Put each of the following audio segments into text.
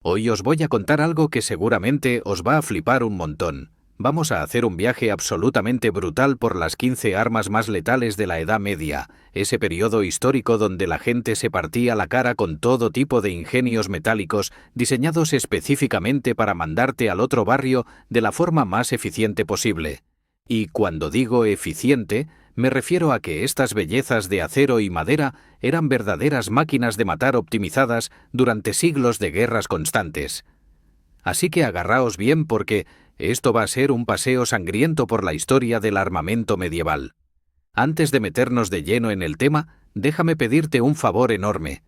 Hoy os voy a contar algo que seguramente os va a flipar un montón. Vamos a hacer un viaje absolutamente brutal por las 15 armas más letales de la Edad Media, ese periodo histórico donde la gente se partía la cara con todo tipo de ingenios metálicos diseñados específicamente para mandarte al otro barrio de la forma más eficiente posible. Y cuando digo eficiente, me refiero a que estas bellezas de acero y madera eran verdaderas máquinas de matar optimizadas durante siglos de guerras constantes. Así que agarraos bien porque esto va a ser un paseo sangriento por la historia del armamento medieval. Antes de meternos de lleno en el tema, déjame pedirte un favor enorme.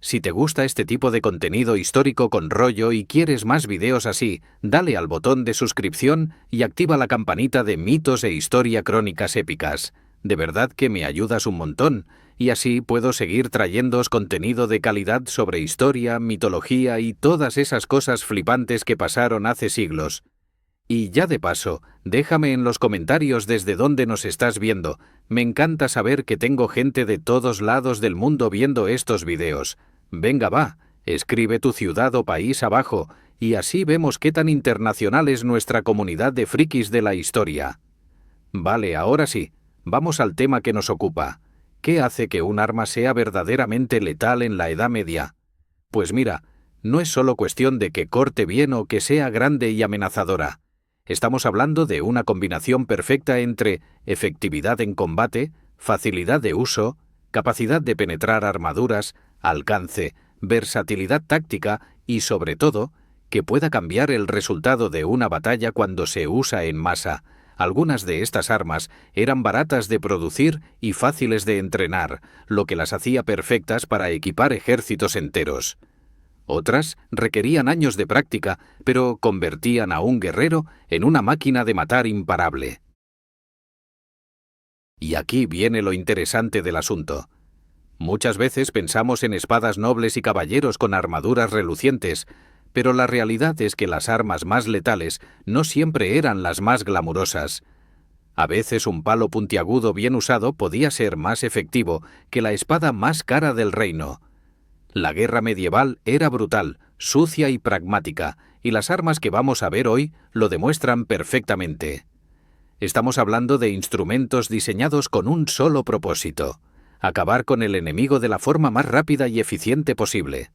Si te gusta este tipo de contenido histórico con rollo y quieres más videos así, dale al botón de suscripción y activa la campanita de mitos e historia crónicas épicas. De verdad que me ayudas un montón, y así puedo seguir trayéndoos contenido de calidad sobre historia, mitología y todas esas cosas flipantes que pasaron hace siglos. Y ya de paso, déjame en los comentarios desde dónde nos estás viendo. Me encanta saber que tengo gente de todos lados del mundo viendo estos videos. Venga va, escribe tu ciudad o país abajo, y así vemos qué tan internacional es nuestra comunidad de frikis de la historia. Vale, ahora sí, vamos al tema que nos ocupa. ¿Qué hace que un arma sea verdaderamente letal en la Edad Media? Pues mira, no es solo cuestión de que corte bien o que sea grande y amenazadora. Estamos hablando de una combinación perfecta entre efectividad en combate, facilidad de uso, capacidad de penetrar armaduras, alcance, versatilidad táctica y, sobre todo, que pueda cambiar el resultado de una batalla cuando se usa en masa. Algunas de estas armas eran baratas de producir y fáciles de entrenar, lo que las hacía perfectas para equipar ejércitos enteros. Otras requerían años de práctica, pero convertían a un guerrero en una máquina de matar imparable. Y aquí viene lo interesante del asunto. Muchas veces pensamos en espadas nobles y caballeros con armaduras relucientes, pero la realidad es que las armas más letales no siempre eran las más glamurosas. A veces un palo puntiagudo bien usado podía ser más efectivo que la espada más cara del reino. La guerra medieval era brutal, sucia y pragmática, y las armas que vamos a ver hoy lo demuestran perfectamente. Estamos hablando de instrumentos diseñados con un solo propósito: acabar con el enemigo de la forma más rápida y eficiente posible.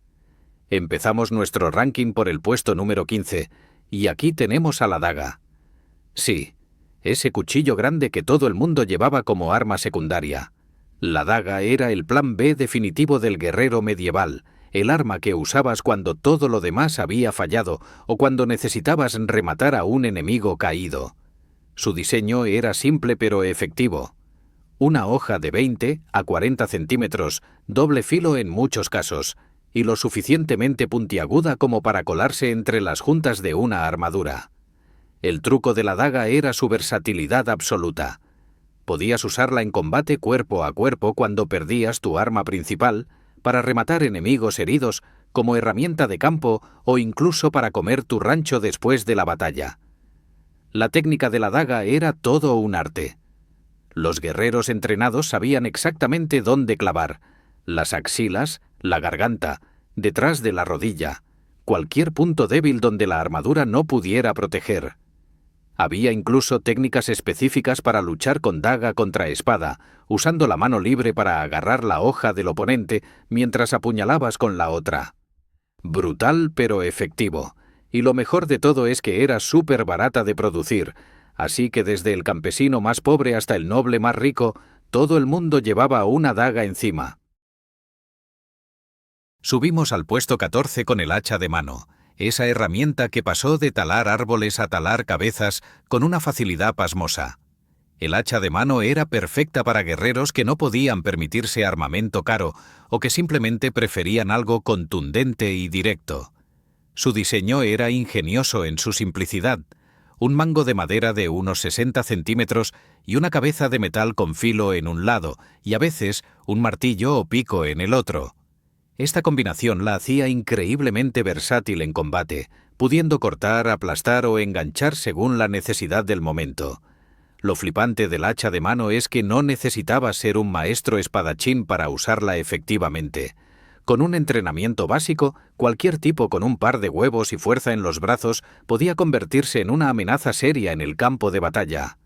Empezamos nuestro ranking por el puesto número 15, y aquí tenemos a la daga. Sí, ese cuchillo grande que todo el mundo llevaba como arma secundaria. La daga era el plan B definitivo del guerrero medieval, el arma que usabas cuando todo lo demás había fallado o cuando necesitabas rematar a un enemigo caído. Su diseño era simple pero efectivo. Una hoja de 20 a 40 centímetros, doble filo en muchos casos, y lo suficientemente puntiaguda como para colarse entre las juntas de una armadura. El truco de la daga era su versatilidad absoluta. Podías usarla en combate cuerpo a cuerpo cuando perdías tu arma principal, para rematar enemigos heridos, como herramienta de campo o incluso para comer tu rancho después de la batalla. La técnica de la daga era todo un arte. Los guerreros entrenados sabían exactamente dónde clavar: las axilas, la garganta, detrás de la rodilla, cualquier punto débil donde la armadura no pudiera proteger. Había incluso técnicas específicas para luchar con daga contra espada, usando la mano libre para agarrar la hoja del oponente mientras apuñalabas con la otra. Brutal pero efectivo, y lo mejor de todo es que era súper barata de producir, así que desde el campesino más pobre hasta el noble más rico, todo el mundo llevaba una daga encima. Subimos al puesto 14 con el hacha de mano, esa herramienta que pasó de talar árboles a talar cabezas con una facilidad pasmosa. El hacha de mano era perfecta para guerreros que no podían permitirse armamento caro o que simplemente preferían algo contundente y directo. Su diseño era ingenioso en su simplicidad: un mango de madera de unos 60 centímetros y una cabeza de metal con filo en un lado, y a veces un martillo o pico en el otro. Esta combinación la hacía increíblemente versátil en combate, pudiendo cortar, aplastar o enganchar según la necesidad del momento. Lo flipante del hacha de mano es que no necesitabas ser un maestro espadachín para usarla efectivamente. Con un entrenamiento básico, cualquier tipo con un par de huevos y fuerza en los brazos podía convertirse en una amenaza seria en el campo de batalla.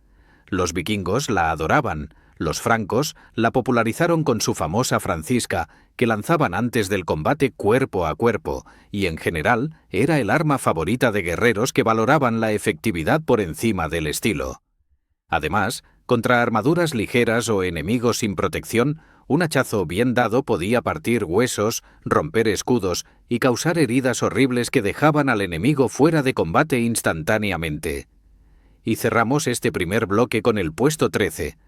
Los vikingos la adoraban, los francos la popularizaron con su famosa Francisca, que lanzaban antes del combate cuerpo a cuerpo, y en general era el arma favorita de guerreros que valoraban la efectividad por encima del estilo. Además, contra armaduras ligeras o enemigos sin protección, un hachazo bien dado podía partir huesos, romper escudos y causar heridas horribles que dejaban al enemigo fuera de combate instantáneamente. Y cerramos este primer bloque con el puesto 13,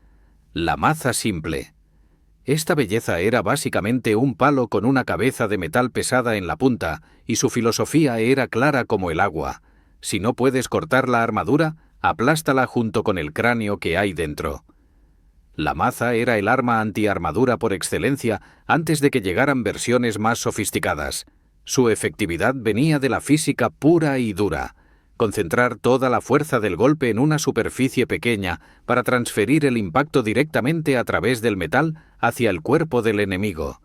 la maza simple. Esta belleza era básicamente un palo con una cabeza de metal pesada en la punta, y su filosofía era clara como el agua. Si no puedes cortar la armadura, aplástala junto con el cráneo que hay dentro. La maza era el arma antiarmadura por excelencia antes de que llegaran versiones más sofisticadas. Su efectividad venía de la física pura y dura. Concentrar toda la fuerza del golpe en una superficie pequeña para transferir el impacto directamente a través del metal hacia el cuerpo del enemigo.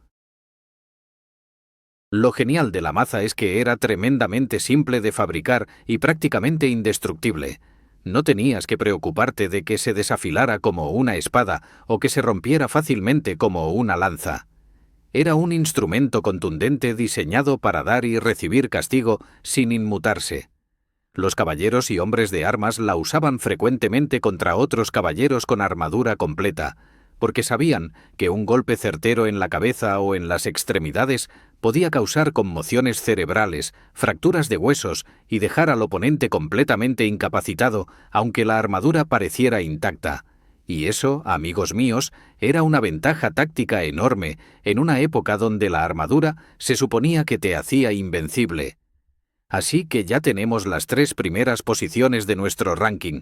Lo genial de la maza es que era tremendamente simple de fabricar y prácticamente indestructible. No tenías que preocuparte de que se desafilara como una espada o que se rompiera fácilmente como una lanza. Era un instrumento contundente diseñado para dar y recibir castigo sin inmutarse. Los caballeros y hombres de armas la usaban frecuentemente contra otros caballeros con armadura completa, porque sabían que un golpe certero en la cabeza o en las extremidades podía causar conmociones cerebrales, fracturas de huesos y dejar al oponente completamente incapacitado, aunque la armadura pareciera intacta. Y eso, amigos míos, era una ventaja táctica enorme en una época donde la armadura se suponía que te hacía invencible. Así que ya tenemos las 3 primeras posiciones de nuestro ranking.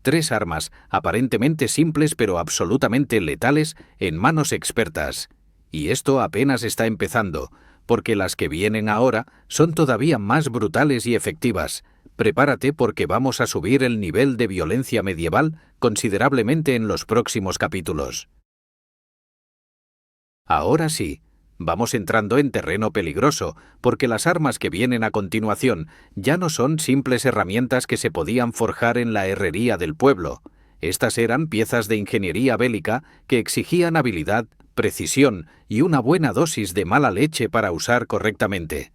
3 armas aparentemente simples pero absolutamente letales en manos expertas. Y esto apenas está empezando, porque las que vienen ahora son todavía más brutales y efectivas. Prepárate porque vamos a subir el nivel de violencia medieval considerablemente en los próximos capítulos. Ahora sí. Vamos entrando en terreno peligroso, porque las armas que vienen a continuación ya no son simples herramientas que se podían forjar en la herrería del pueblo. Estas eran piezas de ingeniería bélica que exigían habilidad, precisión y una buena dosis de mala leche para usar correctamente.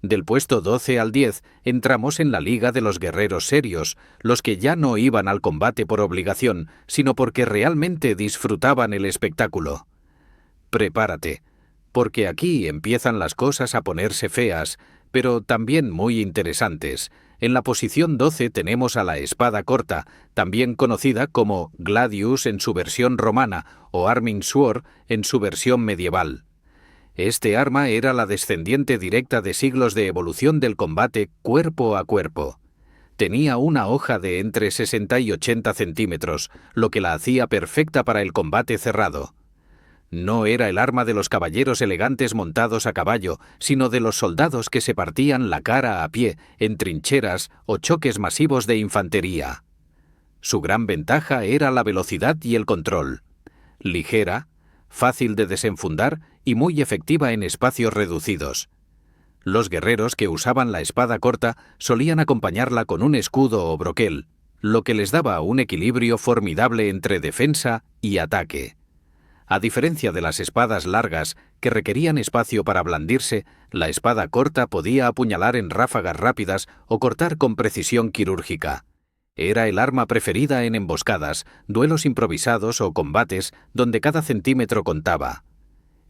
Del puesto 12 al 10 entramos en la liga de los guerreros serios, los que ya no iban al combate por obligación, sino porque realmente disfrutaban el espectáculo. Prepárate, porque aquí empiezan las cosas a ponerse feas, pero también muy interesantes. En la posición 12 tenemos a la espada corta, también conocida como gladius en su versión romana o arming sword en su versión medieval. Este arma era la descendiente directa de siglos de evolución del combate cuerpo a cuerpo. Tenía una hoja de entre 60 y 80 centímetros, lo que la hacía perfecta para el combate cerrado. No era el arma de los caballeros elegantes montados a caballo, sino de los soldados que se partían la cara a pie en trincheras o choques masivos de infantería. Su gran ventaja era la velocidad y el control. Ligera, fácil de desenfundar y muy efectiva en espacios reducidos. Los guerreros que usaban la espada corta solían acompañarla con un escudo o broquel, lo que les daba un equilibrio formidable entre defensa y ataque. A diferencia de las espadas largas, que requerían espacio para blandirse, la espada corta podía apuñalar en ráfagas rápidas o cortar con precisión quirúrgica. Era el arma preferida en emboscadas, duelos improvisados o combates donde cada centímetro contaba.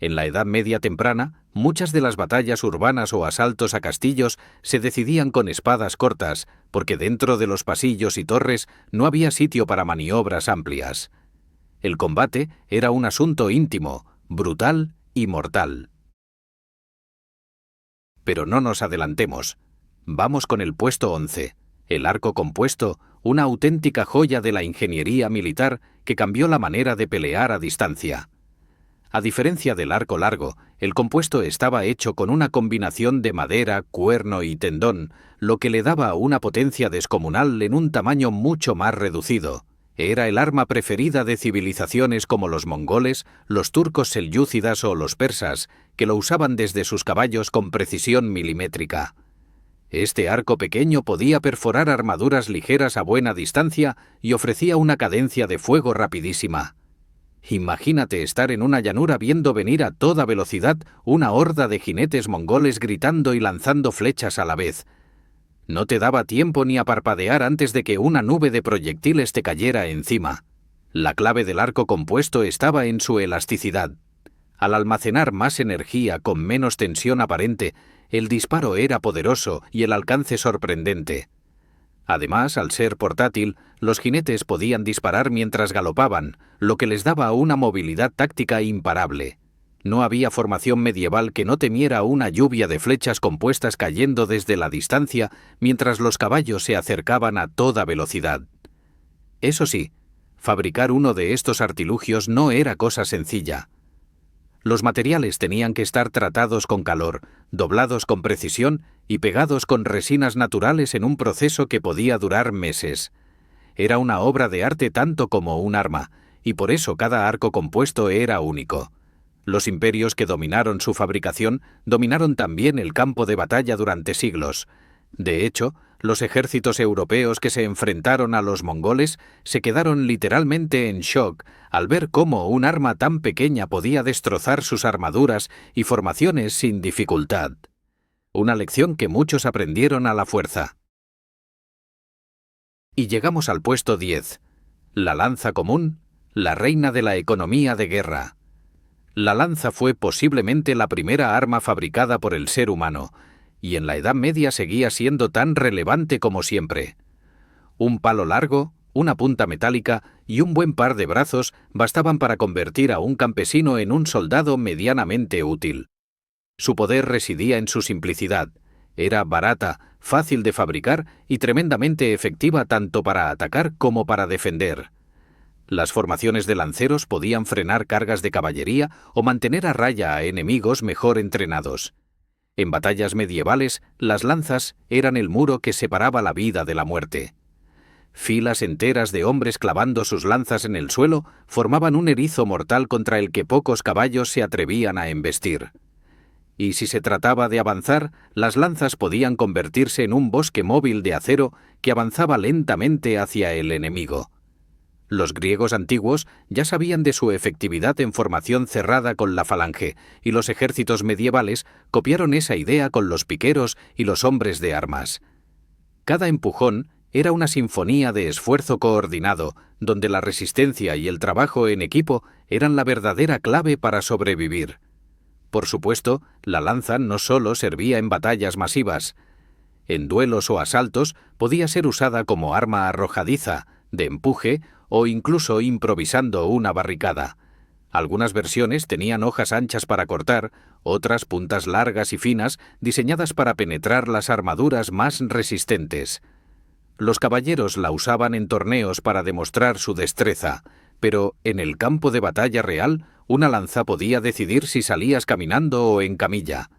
En la Edad Media temprana, muchas de las batallas urbanas o asaltos a castillos se decidían con espadas cortas, porque dentro de los pasillos y torres no había sitio para maniobras amplias. El combate era un asunto íntimo, brutal y mortal. Pero no nos adelantemos. Vamos con el puesto 11, el arco compuesto, una auténtica joya de la ingeniería militar que cambió la manera de pelear a distancia. A diferencia del arco largo, el compuesto estaba hecho con una combinación de madera, cuerno y tendón, lo que le daba una potencia descomunal en un tamaño mucho más reducido. Era el arma preferida de civilizaciones como los mongoles, los turcos selyúcidas o los persas, que lo usaban desde sus caballos con precisión milimétrica. Este arco pequeño podía perforar armaduras ligeras a buena distancia y ofrecía una cadencia de fuego rapidísima. Imagínate estar en una llanura viendo venir a toda velocidad una horda de jinetes mongoles gritando y lanzando flechas a la vez. No te daba tiempo ni a parpadear antes de que una nube de proyectiles te cayera encima. La clave del arco compuesto estaba en su elasticidad. Al almacenar más energía con menos tensión aparente, el disparo era poderoso y el alcance sorprendente. Además, al ser portátil, los jinetes podían disparar mientras galopaban, lo que les daba una movilidad táctica imparable. No había formación medieval que no temiera una lluvia de flechas compuestas cayendo desde la distancia mientras los caballos se acercaban a toda velocidad. Eso sí, fabricar uno de estos artilugios no era cosa sencilla. Los materiales tenían que estar tratados con calor, doblados con precisión y pegados con resinas naturales en un proceso que podía durar meses. Era una obra de arte tanto como un arma, y por eso cada arco compuesto era único. Los imperios que dominaron su fabricación dominaron también el campo de batalla durante siglos. De hecho, los ejércitos europeos que se enfrentaron a los mongoles se quedaron literalmente en shock al ver cómo un arma tan pequeña podía destrozar sus armaduras y formaciones sin dificultad. Una lección que muchos aprendieron a la fuerza. Y llegamos al puesto 10. La lanza común, la reina de la economía de guerra. La lanza fue posiblemente la primera arma fabricada por el ser humano, y en la Edad Media seguía siendo tan relevante como siempre. Un palo largo, una punta metálica y un buen par de brazos bastaban para convertir a un campesino en un soldado medianamente útil. Su poder residía en su simplicidad. Era barata, fácil de fabricar y tremendamente efectiva tanto para atacar como para defender. Las formaciones de lanceros podían frenar cargas de caballería o mantener a raya a enemigos mejor entrenados. En batallas medievales, las lanzas eran el muro que separaba la vida de la muerte. Filas enteras de hombres clavando sus lanzas en el suelo formaban un erizo mortal contra el que pocos caballos se atrevían a embestir. Y si se trataba de avanzar, las lanzas podían convertirse en un bosque móvil de acero que avanzaba lentamente hacia el enemigo. Los griegos antiguos ya sabían de su efectividad en formación cerrada con la falange, y los ejércitos medievales copiaron esa idea con los piqueros y los hombres de armas. Cada empujón era una sinfonía de esfuerzo coordinado, donde la resistencia y el trabajo en equipo eran la verdadera clave para sobrevivir. Por supuesto, la lanza no solo servía en batallas masivas. En duelos o asaltos podía ser usada como arma arrojadiza, de empuje o incluso improvisando una barricada. Algunas versiones tenían hojas anchas para cortar, otras puntas largas y finas diseñadas para penetrar las armaduras más resistentes. Los caballeros la usaban en torneos para demostrar su destreza, pero en el campo de batalla real, una lanza podía decidir si salías caminando o en camilla.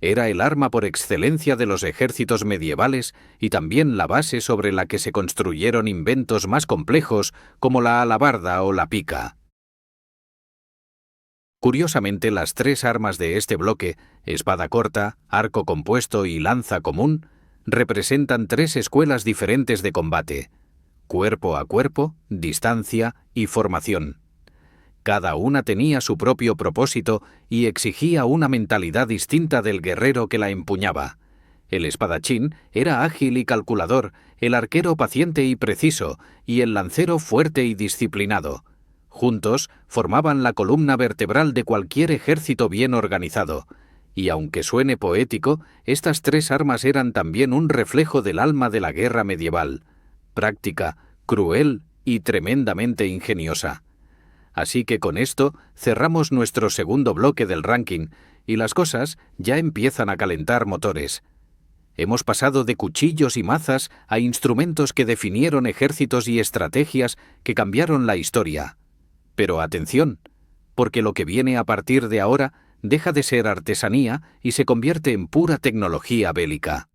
Era el arma por excelencia de los ejércitos medievales y también la base sobre la que se construyeron inventos más complejos como la alabarda o la pica. Curiosamente, las tres armas de este bloque, espada corta, arco compuesto y lanza común, representan tres escuelas diferentes de combate: cuerpo a cuerpo, distancia y formación. Cada una tenía su propio propósito y exigía una mentalidad distinta del guerrero que la empuñaba. El espadachín era ágil y calculador, el arquero paciente y preciso, y el lancero fuerte y disciplinado. Juntos formaban la columna vertebral de cualquier ejército bien organizado. Y aunque suene poético, estas tres armas eran también un reflejo del alma de la guerra medieval: práctica, cruel y tremendamente ingeniosa. Así que con esto cerramos nuestro segundo bloque del ranking, y las cosas ya empiezan a calentar motores. Hemos pasado de cuchillos y mazas a instrumentos que definieron ejércitos y estrategias que cambiaron la historia. Pero atención, porque lo que viene a partir de ahora deja de ser artesanía y se convierte en pura tecnología bélica.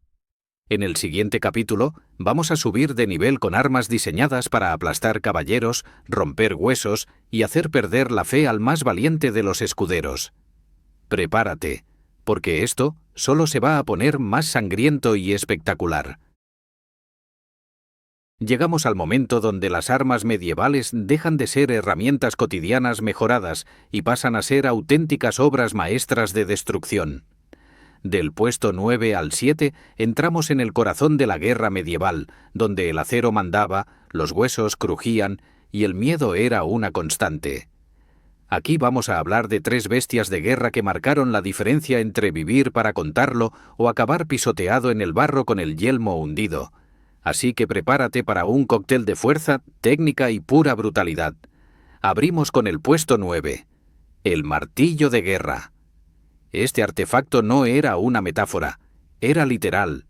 En el siguiente capítulo vamos a subir de nivel con armas diseñadas para aplastar caballeros, romper huesos y hacer perder la fe al más valiente de los escuderos. Prepárate, porque esto solo se va a poner más sangriento y espectacular. Llegamos al momento donde las armas medievales dejan de ser herramientas cotidianas mejoradas y pasan a ser auténticas obras maestras de destrucción. Del puesto 9 al 7 entramos en el corazón de la guerra medieval, donde el acero mandaba, los huesos crujían y el miedo era una constante. Aquí vamos a hablar de 3 bestias de guerra que marcaron la diferencia entre vivir para contarlo o acabar pisoteado en el barro con el yelmo hundido. Así que prepárate para un cóctel de fuerza, técnica y pura brutalidad. Abrimos con el puesto 9, el martillo de guerra. Este artefacto no era una metáfora, era literal.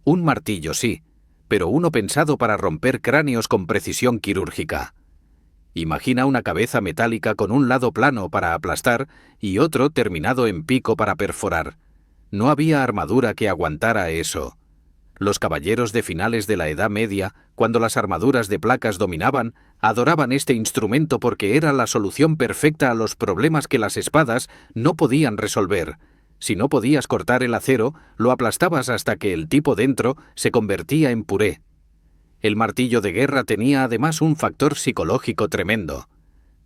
Un martillo, sí, pero uno pensado para romper cráneos con precisión quirúrgica. Imagina una cabeza metálica con un lado plano para aplastar y otro terminado en pico para perforar. No había armadura que aguantara eso. Los caballeros de finales de la Edad Media, cuando las armaduras de placas dominaban, adoraban este instrumento porque era la solución perfecta a los problemas que las espadas no podían resolver. Si no podías cortar el acero, lo aplastabas hasta que el tipo dentro se convertía en puré. El martillo de guerra tenía además un factor psicológico tremendo.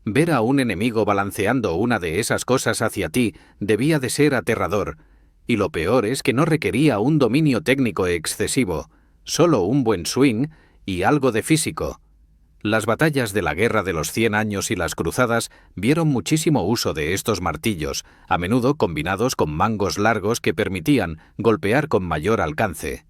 Ver a un enemigo balanceando una de esas cosas hacia ti debía de ser aterrador. Y lo peor es que no requería un dominio técnico excesivo, solo un buen swing y algo de físico. Las batallas de la Guerra de los 100 años y las cruzadas vieron muchísimo uso de estos martillos, a menudo combinados con mangos largos que permitían golpear con mayor alcance.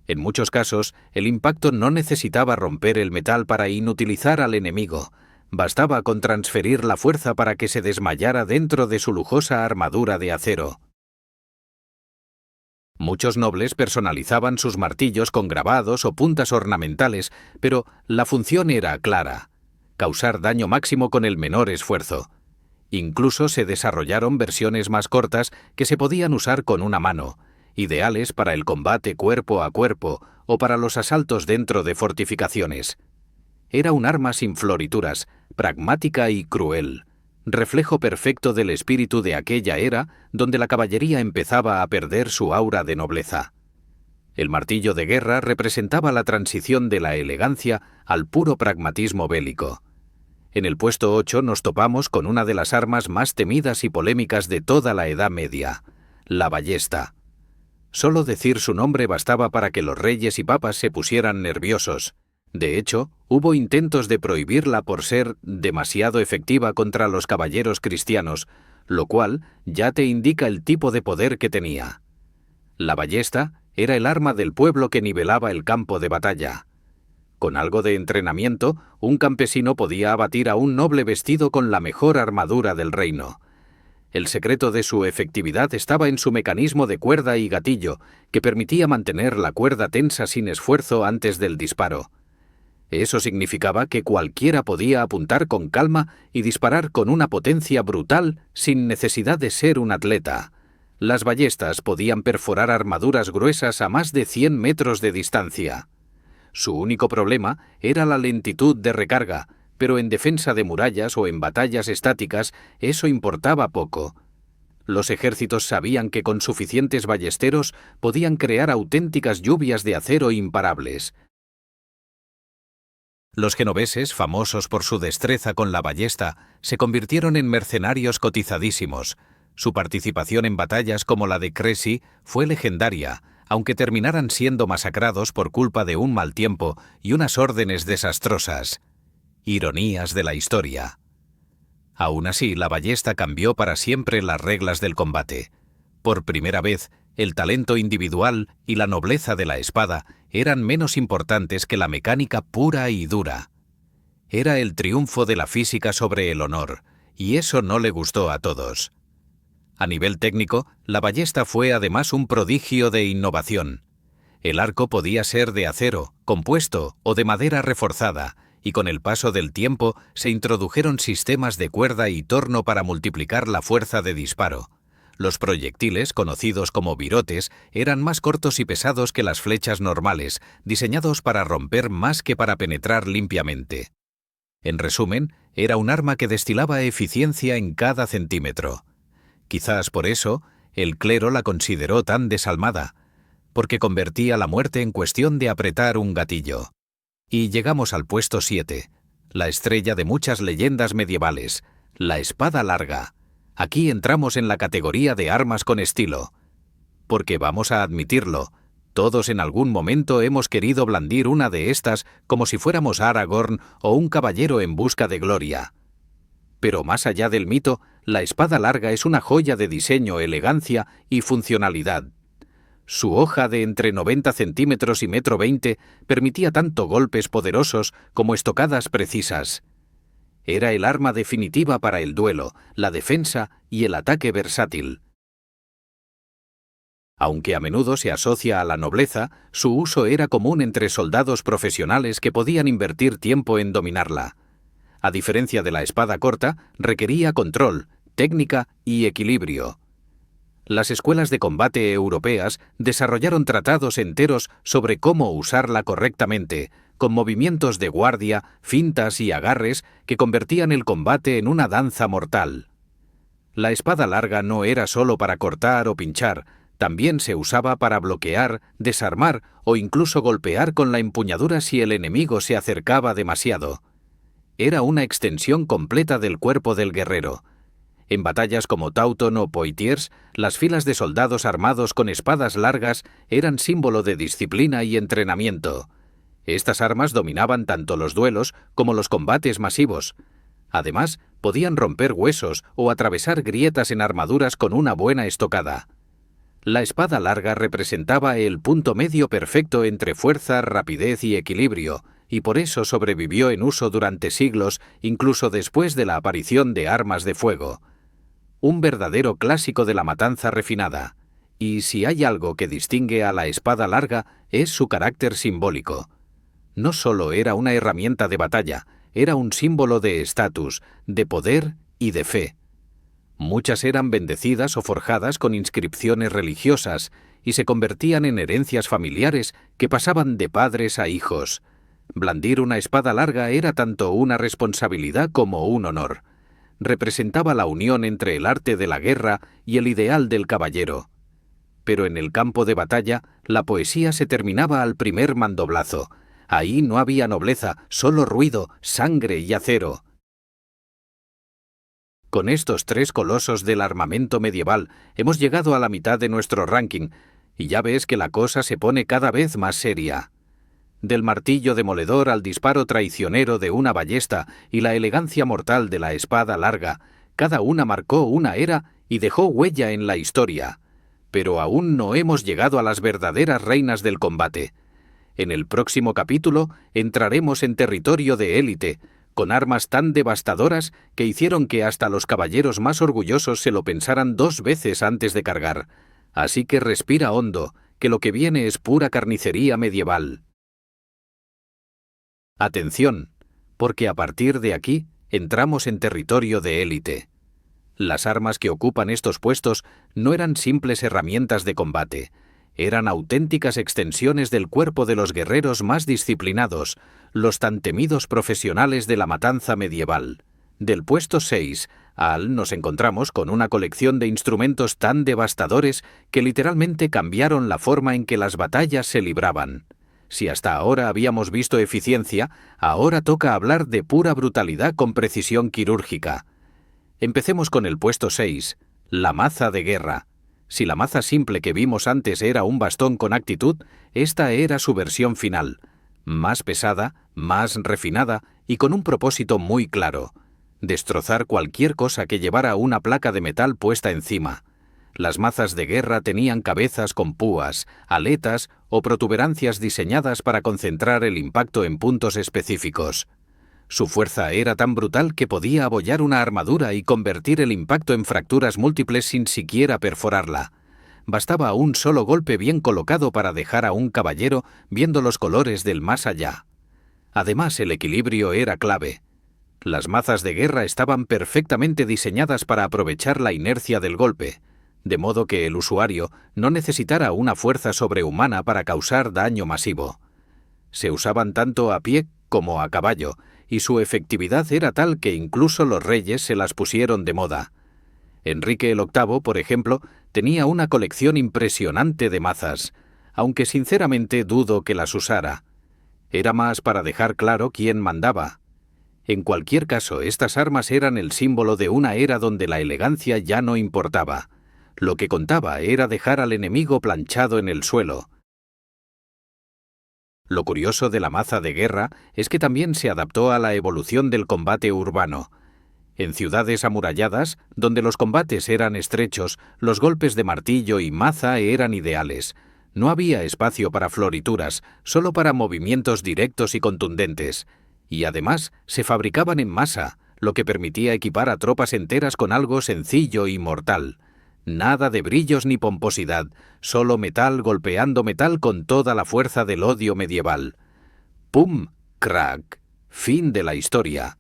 En muchos casos, el impacto no necesitaba romper el metal para inutilizar al enemigo. Bastaba con transferir la fuerza para que se desmayara dentro de su lujosa armadura de acero. Muchos nobles personalizaban sus martillos con grabados o puntas ornamentales, pero la función era clara: causar daño máximo con el menor esfuerzo. Incluso se desarrollaron versiones más cortas que se podían usar con una mano, ideales para el combate cuerpo a cuerpo o para los asaltos dentro de fortificaciones. Era un arma sin florituras, pragmática y cruel, reflejo perfecto del espíritu de aquella era donde la caballería empezaba a perder su aura de nobleza. El martillo de guerra representaba la transición de la elegancia al puro pragmatismo bélico. En el puesto 8 nos topamos con una de las armas más temidas y polémicas de toda la Edad Media, la ballesta. Solo decir su nombre bastaba para que los reyes y papas se pusieran nerviosos. De hecho, hubo intentos de prohibirla por ser demasiado efectiva contra los caballeros cristianos, lo cual ya te indica el tipo de poder que tenía. La ballesta era el arma del pueblo que nivelaba el campo de batalla. Con algo de entrenamiento, un campesino podía abatir a un noble vestido con la mejor armadura del reino. El secreto de su efectividad estaba en su mecanismo de cuerda y gatillo, que permitía mantener la cuerda tensa sin esfuerzo antes del disparo. Eso significaba que cualquiera podía apuntar con calma y disparar con una potencia brutal sin necesidad de ser un atleta. Las ballestas podían perforar armaduras gruesas a más de 100 metros de distancia. Su único problema era la lentitud de recarga, pero en defensa de murallas o en batallas estáticas eso importaba poco. Los ejércitos sabían que con suficientes ballesteros podían crear auténticas lluvias de acero imparables. Los genoveses, famosos por su destreza con la ballesta, se convirtieron en mercenarios cotizadísimos. Su participación en batallas como la de Crécy fue legendaria, aunque terminaran siendo masacrados por culpa de un mal tiempo y unas órdenes desastrosas. Ironías de la historia. Aún así, la ballesta cambió para siempre las reglas del combate. Por primera vez, el talento individual y la nobleza de la espada eran menos importantes que la mecánica pura y dura. Era el triunfo de la física sobre el honor, y eso no le gustó a todos. A nivel técnico, la ballesta fue además un prodigio de innovación. El arco podía ser de acero, compuesto o de madera reforzada, y con el paso del tiempo se introdujeron sistemas de cuerda y torno para multiplicar la fuerza de disparo. Los proyectiles, conocidos como virotes, eran más cortos y pesados que las flechas normales, diseñados para romper más que para penetrar limpiamente. En resumen, era un arma que destilaba eficiencia en cada centímetro. Quizás por eso el clero la consideró tan desalmada, porque convertía la muerte en cuestión de apretar un gatillo. Y llegamos al puesto 7, la estrella de muchas leyendas medievales, la espada larga. Aquí entramos en la categoría de armas con estilo. Porque vamos a admitirlo, todos en algún momento hemos querido blandir una de estas como si fuéramos Aragorn o un caballero en busca de gloria. Pero más allá del mito, la espada larga es una joya de diseño, elegancia y funcionalidad. Su hoja de entre 90 centímetros y 1,20 m permitía tanto golpes poderosos como estocadas precisas. Era el arma definitiva para el duelo, la defensa y el ataque versátil. Aunque a menudo se asocia a la nobleza, su uso era común entre soldados profesionales que podían invertir tiempo en dominarla. A diferencia de la espada corta, requería control, técnica y equilibrio. Las escuelas de combate europeas desarrollaron tratados enteros sobre cómo usarla correctamente, con movimientos de guardia, fintas y agarres que convertían el combate en una danza mortal. La espada larga no era solo para cortar o pinchar, también se usaba para bloquear, desarmar o incluso golpear con la empuñadura si el enemigo se acercaba demasiado. Era una extensión completa del cuerpo del guerrero. En batallas como Tauton o Poitiers, las filas de soldados armados con espadas largas eran símbolo de disciplina y entrenamiento. Estas armas dominaban tanto los duelos como los combates masivos. Además, podían romper huesos o atravesar grietas en armaduras con una buena estocada. La espada larga representaba el punto medio perfecto entre fuerza, rapidez y equilibrio, y por eso sobrevivió en uso durante siglos, incluso después de la aparición de armas de fuego. Un verdadero clásico de la matanza refinada. Y si hay algo que distingue a la espada larga, es su carácter simbólico. No solo era una herramienta de batalla, era un símbolo de estatus, de poder y de fe. Muchas eran bendecidas o forjadas con inscripciones religiosas y se convertían en herencias familiares que pasaban de padres a hijos. Blandir una espada larga era tanto una responsabilidad como un honor. Representaba la unión entre el arte de la guerra y el ideal del caballero. Pero en el campo de batalla, la poesía se terminaba al primer mandoblazo. Ahí no había nobleza, solo ruido, sangre y acero. Con estos tres colosos del armamento medieval hemos llegado a la mitad de nuestro ranking, y ya ves que la cosa se pone cada vez más seria. Del martillo demoledor al disparo traicionero de una ballesta y la elegancia mortal de la espada larga, cada una marcó una era y dejó huella en la historia. Pero aún no hemos llegado a las verdaderas reinas del combate. En el próximo capítulo entraremos en territorio de élite, con armas tan devastadoras que hicieron que hasta los caballeros más orgullosos se lo pensaran 2 veces antes de cargar. Así que respira hondo, que lo que viene es pura carnicería medieval. Atención, porque a partir de aquí entramos en territorio de élite. Las armas que ocupan estos puestos no eran simples herramientas de combate, eran auténticas extensiones del cuerpo de los guerreros más disciplinados, los tan temidos profesionales de la matanza medieval. Del puesto 6 al nos encontramos con una colección de instrumentos tan devastadores que literalmente cambiaron la forma en que las batallas se libraban. Si hasta ahora habíamos visto eficiencia, ahora toca hablar de pura brutalidad con precisión quirúrgica. Empecemos con el puesto 6, la maza de guerra. Si la maza simple que vimos antes era un bastón con actitud, esta era su versión final, más pesada, más refinada y con un propósito muy claro: destrozar cualquier cosa que llevara una placa de metal puesta encima. Las mazas de guerra tenían cabezas con púas, aletas o protuberancias diseñadas para concentrar el impacto en puntos específicos. Su fuerza era tan brutal que podía abollar una armadura y convertir el impacto en fracturas múltiples sin siquiera perforarla. Bastaba un solo golpe bien colocado para dejar a un caballero viendo los colores del más allá. Además, el equilibrio era clave. Las mazas de guerra estaban perfectamente diseñadas para aprovechar la inercia del golpe, de modo que el usuario no necesitara una fuerza sobrehumana para causar daño masivo. Se usaban tanto a pie como a caballo, y su efectividad era tal que incluso los reyes se las pusieron de moda. Enrique el VIII, por ejemplo, tenía una colección impresionante de mazas, aunque sinceramente dudo que las usara. Era más para dejar claro quién mandaba. En cualquier caso, estas armas eran el símbolo de una era donde la elegancia ya no importaba. Lo que contaba era dejar al enemigo planchado en el suelo. Lo curioso de la maza de guerra es que también se adaptó a la evolución del combate urbano. En ciudades amuralladas, donde los combates eran estrechos, los golpes de martillo y maza eran ideales. No había espacio para florituras, solo para movimientos directos y contundentes. Y además se fabricaban en masa, lo que permitía equipar a tropas enteras con algo sencillo y mortal. Nada de brillos ni pomposidad, solo metal golpeando metal con toda la fuerza del odio medieval. ¡Pum! ¡Crack! Fin de la historia.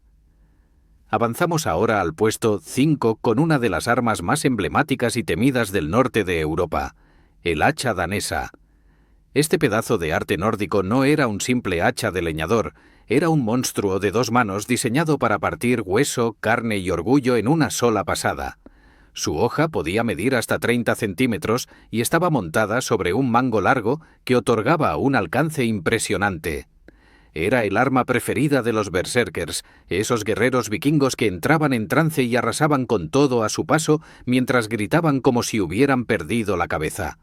Avanzamos ahora al puesto 5 con una de las armas más emblemáticas y temidas del norte de Europa, el hacha danesa. Este pedazo de arte nórdico no era un simple hacha de leñador, era un monstruo de 2 manos diseñado para partir hueso, carne y orgullo en una sola pasada. Su hoja podía medir hasta 30 centímetros y estaba montada sobre un mango largo que otorgaba un alcance impresionante. Era el arma preferida de los berserkers, esos guerreros vikingos que entraban en trance y arrasaban con todo a su paso mientras gritaban como si hubieran perdido la cabeza.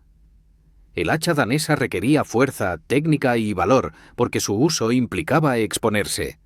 El hacha danesa requería fuerza, técnica y valor, porque su uso implicaba exponerse.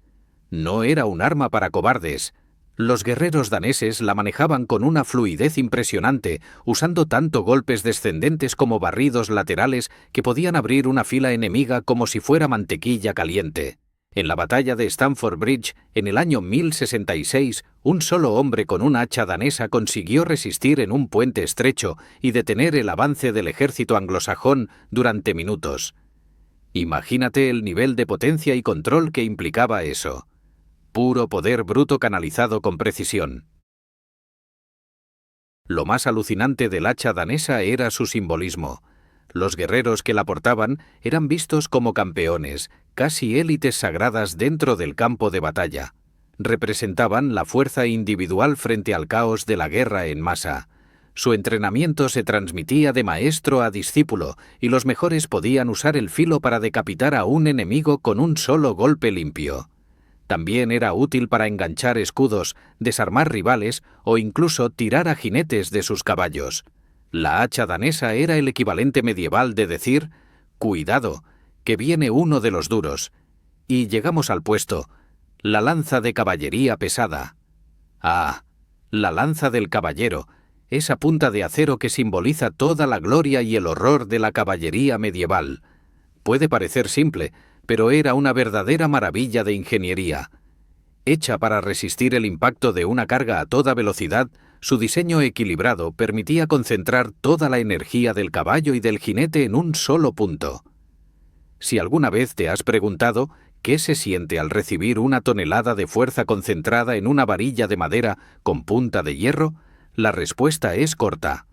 No era un arma para cobardes. Los guerreros daneses la manejaban con una fluidez impresionante, usando tanto golpes descendentes como barridos laterales que podían abrir una fila enemiga como si fuera mantequilla caliente. En la batalla de Stamford Bridge, en el año 1066, un solo hombre con una hacha danesa consiguió resistir en un puente estrecho y detener el avance del ejército anglosajón durante minutos. Imagínate el nivel de potencia y control que implicaba eso. Puro poder bruto canalizado con precisión. Lo más alucinante del hacha danesa era su simbolismo. Los guerreros que la portaban eran vistos como campeones, casi élites sagradas dentro del campo de batalla. Representaban la fuerza individual frente al caos de la guerra en masa. Su entrenamiento se transmitía de maestro a discípulo, y los mejores podían usar el filo para decapitar a un enemigo con un solo golpe limpio. También era útil para enganchar escudos, desarmar rivales o incluso tirar a jinetes de sus caballos. La hacha danesa era el equivalente medieval de decir, «Cuidado, que viene uno de los duros». Y llegamos al puesto, la lanza de caballería pesada. Ah, la lanza del caballero, esa punta de acero que simboliza toda la gloria y el horror de la caballería medieval. Puede parecer simple, pero era una verdadera maravilla de ingeniería. Hecha para resistir el impacto de una carga a toda velocidad, su diseño equilibrado permitía concentrar toda la energía del caballo y del jinete en un solo punto. Si alguna vez te has preguntado qué se siente al recibir una tonelada de fuerza concentrada en una varilla de madera con punta de hierro, la respuesta es corta.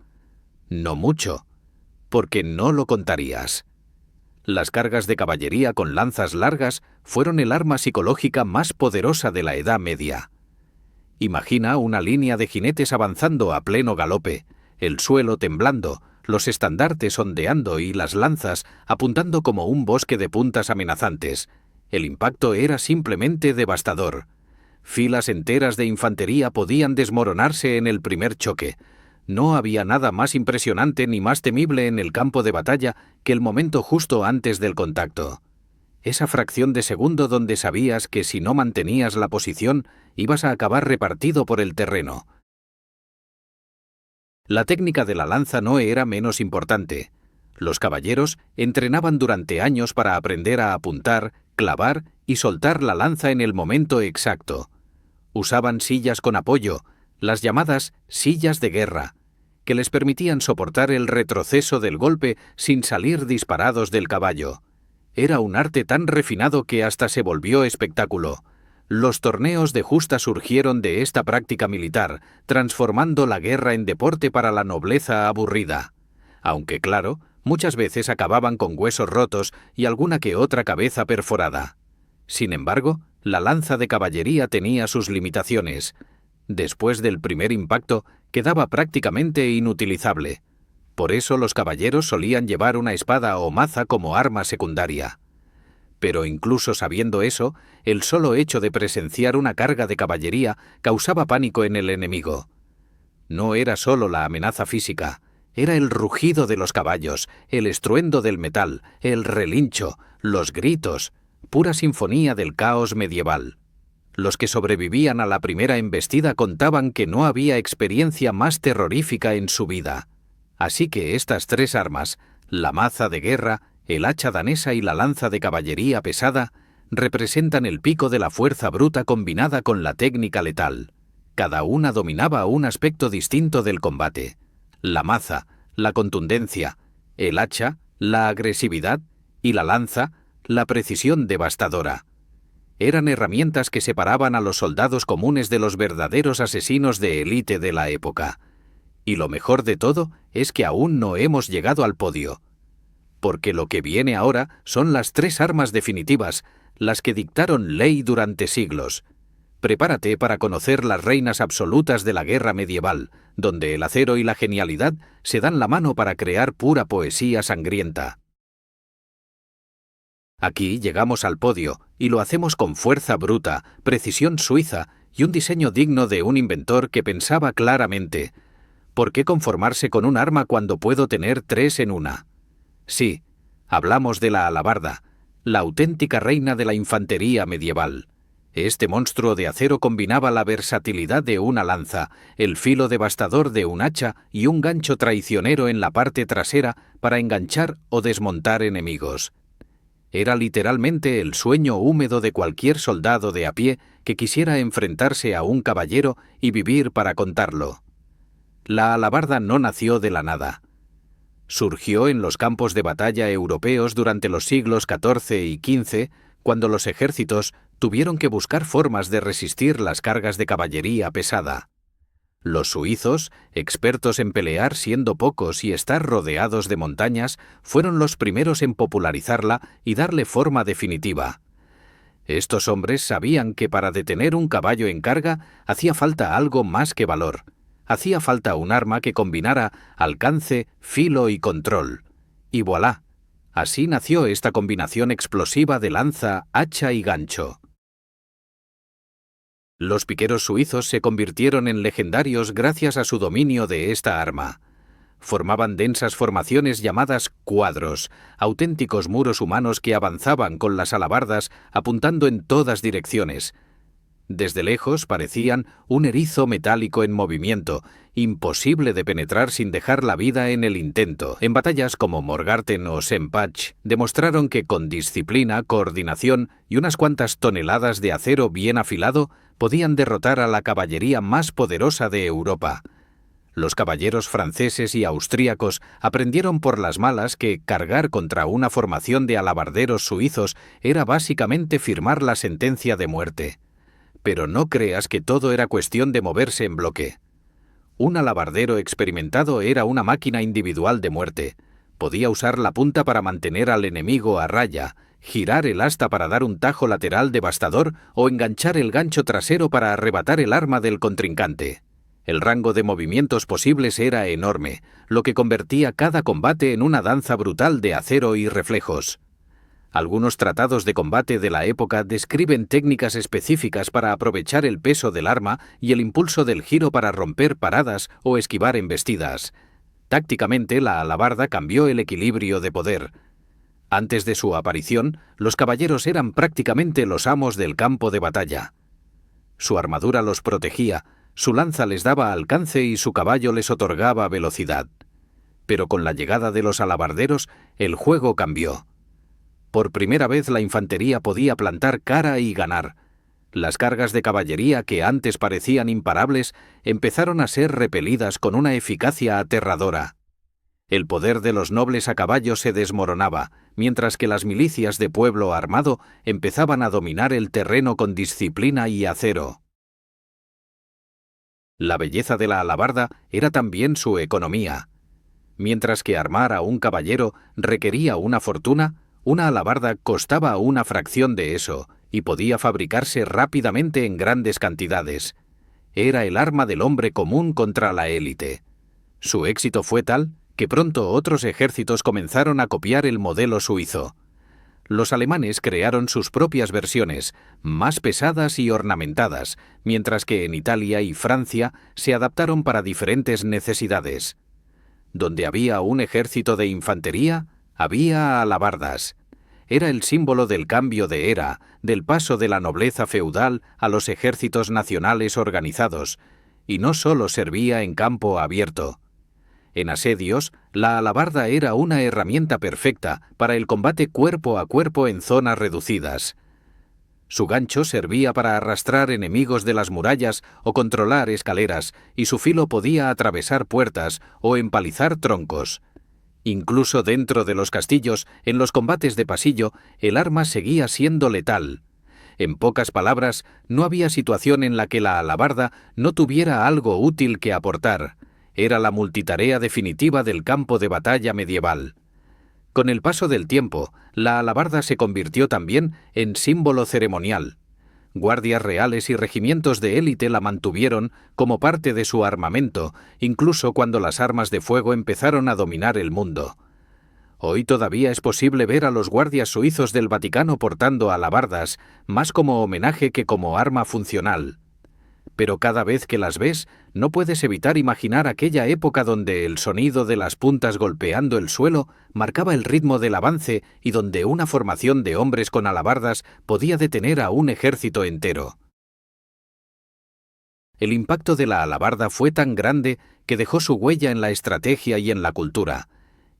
No mucho, porque no lo contarías. Las cargas de caballería con lanzas largas fueron el arma psicológica más poderosa de la Edad Media. Imagina una línea de jinetes avanzando a pleno galope, el suelo temblando, los estandartes ondeando y las lanzas apuntando como un bosque de puntas amenazantes. El impacto era simplemente devastador. Filas enteras de infantería podían desmoronarse en el primer choque. No había nada más impresionante ni más temible en el campo de batalla que el momento justo antes del contacto. Esa fracción de segundo donde sabías que si no mantenías la posición, ibas a acabar repartido por el terreno. La técnica de la lanza no era menos importante. Los caballeros entrenaban durante años para aprender a apuntar, clavar y soltar la lanza en el momento exacto. Usaban sillas con apoyo, las llamadas sillas de guerra, que les permitían soportar el retroceso del golpe sin salir disparados del caballo. Era un arte tan refinado que hasta se volvió espectáculo. Los torneos de justa surgieron de esta práctica militar, transformando la guerra en deporte para la nobleza aburrida. Aunque claro, muchas veces acababan con huesos rotos y alguna que otra cabeza perforada. Sin embargo, la lanza de caballería tenía sus limitaciones. Después del primer impacto, quedaba prácticamente inutilizable. Por eso los caballeros solían llevar una espada o maza como arma secundaria. Pero incluso sabiendo eso, el solo hecho de presenciar una carga de caballería causaba pánico en el enemigo. No era solo la amenaza física, era el rugido de los caballos, el estruendo del metal, el relincho, los gritos, pura sinfonía del caos medieval. Los que sobrevivían a la primera embestida contaban que no había experiencia más terrorífica en su vida. Así que estas tres armas, la maza de guerra, el hacha danesa y la lanza de caballería pesada, representan el pico de la fuerza bruta combinada con la técnica letal. Cada una dominaba un aspecto distinto del combate. La maza, la contundencia, el hacha, la agresividad y la lanza, la precisión devastadora. Eran herramientas que separaban a los soldados comunes de los verdaderos asesinos de élite de la época. Y lo mejor de todo es que aún no hemos llegado al podio. Porque lo que viene ahora son las tres armas definitivas, las que dictaron ley durante siglos. Prepárate para conocer las reinas absolutas de la guerra medieval, donde el acero y la genialidad se dan la mano para crear pura poesía sangrienta. Aquí llegamos al podio, y lo hacemos con fuerza bruta, precisión suiza y un diseño digno de un inventor que pensaba claramente: ¿por qué conformarse con un arma cuando puedo tener tres en una? Sí, hablamos de la alabarda, la auténtica reina de la infantería medieval. Este monstruo de acero combinaba la versatilidad de una lanza, el filo devastador de un hacha y un gancho traicionero en la parte trasera para enganchar o desmontar enemigos. Era literalmente el sueño húmedo de cualquier soldado de a pie que quisiera enfrentarse a un caballero y vivir para contarlo. La alabarda no nació de la nada. Surgió en los campos de batalla europeos durante los siglos XIV y XV, cuando los ejércitos tuvieron que buscar formas de resistir las cargas de caballería pesada. Los suizos, expertos en pelear siendo pocos y estar rodeados de montañas, fueron los primeros en popularizarla y darle forma definitiva. Estos hombres sabían que para detener un caballo en carga hacía falta algo más que valor. Hacía falta un arma que combinara alcance, filo y control. Y voilà. Así nació esta combinación explosiva de lanza, hacha y gancho. Los piqueros suizos se convirtieron en legendarios gracias a su dominio de esta arma. Formaban densas formaciones llamadas cuadros, auténticos muros humanos que avanzaban con las alabardas apuntando en todas direcciones. Desde lejos parecían un erizo metálico en movimiento, imposible de penetrar sin dejar la vida en el intento. En batallas como Morgarten o Sempach demostraron que con disciplina, coordinación y unas cuantas toneladas de acero bien afilado podían derrotar a la caballería más poderosa de Europa. Los caballeros franceses y austríacos aprendieron por las malas que cargar contra una formación de alabarderos suizos era básicamente firmar la sentencia de muerte. Pero no creas que todo era cuestión de moverse en bloque. Un alabardero experimentado era una máquina individual de muerte. Podía usar la punta para mantener al enemigo a raya, girar el asta para dar un tajo lateral devastador o enganchar el gancho trasero para arrebatar el arma del contrincante. El rango de movimientos posibles era enorme, lo que convertía cada combate en una danza brutal de acero y reflejos. Algunos tratados de combate de la época describen técnicas específicas para aprovechar el peso del arma y el impulso del giro para romper paradas o esquivar embestidas. Tácticamente, la alabarda cambió el equilibrio de poder. Antes de su aparición, los caballeros eran prácticamente los amos del campo de batalla. Su armadura los protegía, su lanza les daba alcance y su caballo les otorgaba velocidad. Pero con la llegada de los alabarderos, el juego cambió. Por primera vez la infantería podía plantar cara y ganar. Las cargas de caballería que antes parecían imparables empezaron a ser repelidas con una eficacia aterradora. El poder de los nobles a caballo se desmoronaba, mientras que las milicias de pueblo armado empezaban a dominar el terreno con disciplina y acero. La belleza de la alabarda era también su economía. Mientras que armar a un caballero requería una fortuna, una alabarda costaba una fracción de eso y podía fabricarse rápidamente en grandes cantidades. era el arma del hombre común contra la élite. Su éxito fue tal que pronto otros ejércitos comenzaron a copiar el modelo suizo. Los alemanes crearon sus propias versiones, más pesadas y ornamentadas, mientras que en Italia y Francia se adaptaron para diferentes necesidades. Donde había un ejército de infantería, había alabardas. Era el símbolo del cambio de era, del paso de la nobleza feudal a los ejércitos nacionales organizados, y no solo servía en campo abierto. En asedios, la alabarda era una herramienta perfecta para el combate cuerpo a cuerpo en zonas reducidas. Su gancho servía para arrastrar enemigos de las murallas o controlar escaleras, y su filo podía atravesar puertas o empalizar troncos. Incluso dentro de los castillos, en los combates de pasillo, el arma seguía siendo letal. En pocas palabras, no había situación en la que la alabarda no tuviera algo útil que aportar. Era la multitarea definitiva del campo de batalla medieval. Con el paso del tiempo, la alabarda se convirtió también en símbolo ceremonial. Guardias reales y regimientos de élite la mantuvieron como parte de su armamento, incluso cuando las armas de fuego empezaron a dominar el mundo. Hoy todavía es posible ver a los guardias suizos del Vaticano portando alabardas, más como homenaje que como arma funcional. Pero cada vez que las ves, no puedes evitar imaginar aquella época donde el sonido de las puntas golpeando el suelo marcaba el ritmo del avance y donde una formación de hombres con alabardas podía detener a un ejército entero. El impacto de la alabarda fue tan grande que dejó su huella en la estrategia y en la cultura.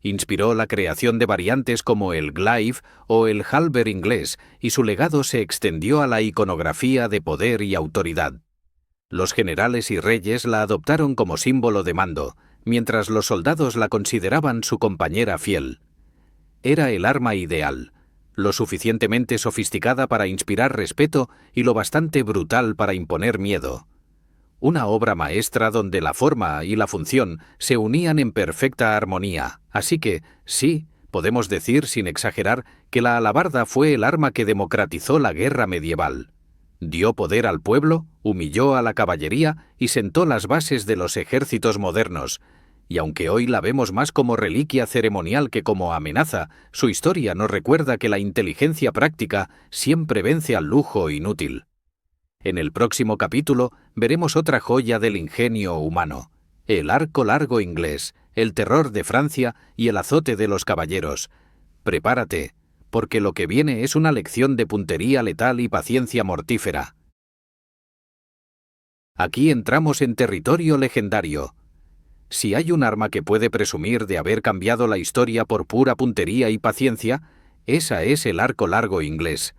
Inspiró la creación de variantes como el glaive o el halberd inglés, y su legado se extendió a la iconografía de poder y autoridad. Los generales y reyes la adoptaron como símbolo de mando, mientras los soldados la consideraban su compañera fiel. Era el arma ideal, lo suficientemente sofisticada para inspirar respeto y lo bastante brutal para imponer miedo. Una obra maestra donde la forma y la función se unían en perfecta armonía. Así que, sí, podemos decir sin exagerar que la alabarda fue el arma que democratizó la guerra medieval. Dio poder al pueblo, humilló a la caballería y sentó las bases de los ejércitos modernos. Y aunque hoy la vemos más como reliquia ceremonial que como amenaza, su historia nos recuerda que la inteligencia práctica siempre vence al lujo inútil. En el próximo capítulo veremos otra joya del ingenio humano: el arco largo inglés, el terror de Francia y el azote de los caballeros. Prepárate, porque lo que viene es una lección de puntería letal y paciencia mortífera. Aquí entramos en territorio legendario. Si hay un arma que puede presumir de haber cambiado la historia por pura puntería y paciencia, esa es el arco largo inglés.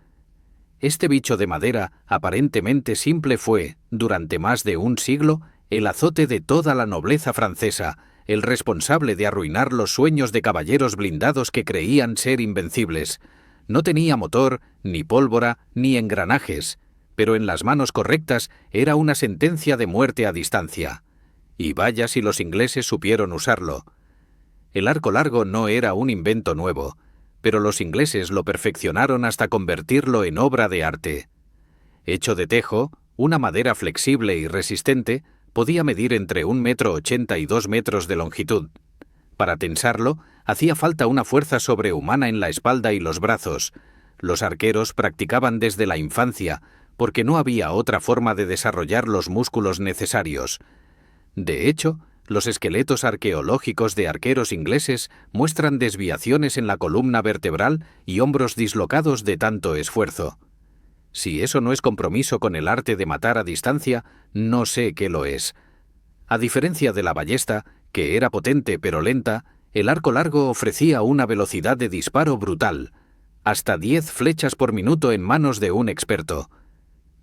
Este bicho de madera, aparentemente simple, fue, durante más de un siglo, el azote de toda la nobleza francesa, el responsable de arruinar los sueños de caballeros blindados que creían ser invencibles. No tenía motor, ni pólvora, ni engranajes, pero en las manos correctas era una sentencia de muerte a distancia. Y vaya si los ingleses supieron usarlo. El arco largo no era un invento nuevo, pero los ingleses lo perfeccionaron hasta convertirlo en obra de arte. Hecho de tejo, una madera flexible y resistente, podía medir entre 1,80 m y 2 metros de longitud. Para tensarlo, hacía falta una fuerza sobrehumana en la espalda y los brazos. Los arqueros practicaban desde la infancia, porque no había otra forma de desarrollar los músculos necesarios. De hecho, los esqueletos arqueológicos de arqueros ingleses muestran desviaciones en la columna vertebral y hombros dislocados de tanto esfuerzo. Si eso no es compromiso con el arte de matar a distancia, no sé qué lo es. A diferencia de la ballesta, que era potente pero lenta, el arco largo ofrecía una velocidad de disparo brutal. Hasta 10 flechas por minuto en manos de un experto.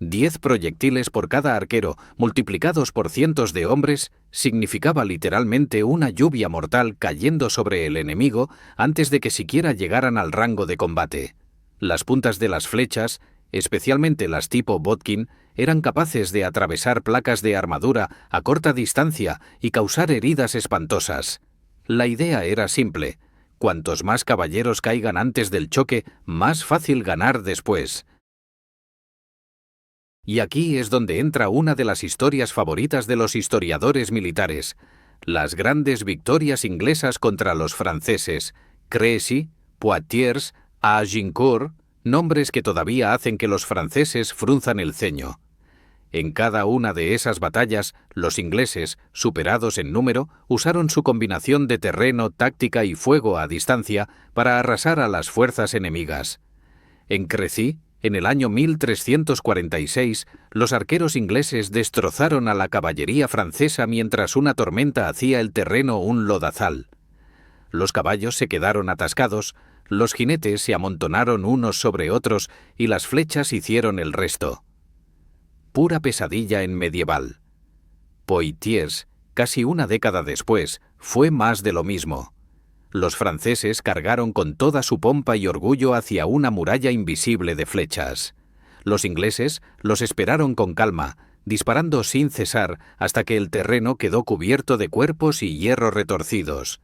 10 proyectiles por cada arquero, multiplicados por cientos de hombres, significaba literalmente una lluvia mortal cayendo sobre el enemigo antes de que siquiera llegaran al rango de combate. Las puntas de las flechas, especialmente las tipo Bodkin, eran capaces de atravesar placas de armadura a corta distancia y causar heridas espantosas. La idea era simple: cuantos más caballeros caigan antes del choque, más fácil ganar después. Y aquí es donde entra una de las historias favoritas de los historiadores militares, las grandes victorias inglesas contra los franceses, Crécy, Poitiers, Agincourt, nombres que todavía hacen que los franceses frunzan el ceño. En cada una de esas batallas, los ingleses, superados en número, usaron su combinación de terreno, táctica y fuego a distancia para arrasar a las fuerzas enemigas. En Crécy, en el año 1346, los arqueros ingleses destrozaron a la caballería francesa mientras una tormenta hacía el terreno un lodazal. Los caballos se quedaron atascados, los jinetes se amontonaron unos sobre otros y las flechas hicieron el resto. Pura pesadilla en medieval. Poitiers, casi una década después, fue más de lo mismo. Los franceses cargaron con toda su pompa y orgullo hacia una muralla invisible de flechas. Los ingleses los esperaron con calma, disparando sin cesar hasta que el terreno quedó cubierto de cuerpos y hierro retorcidos.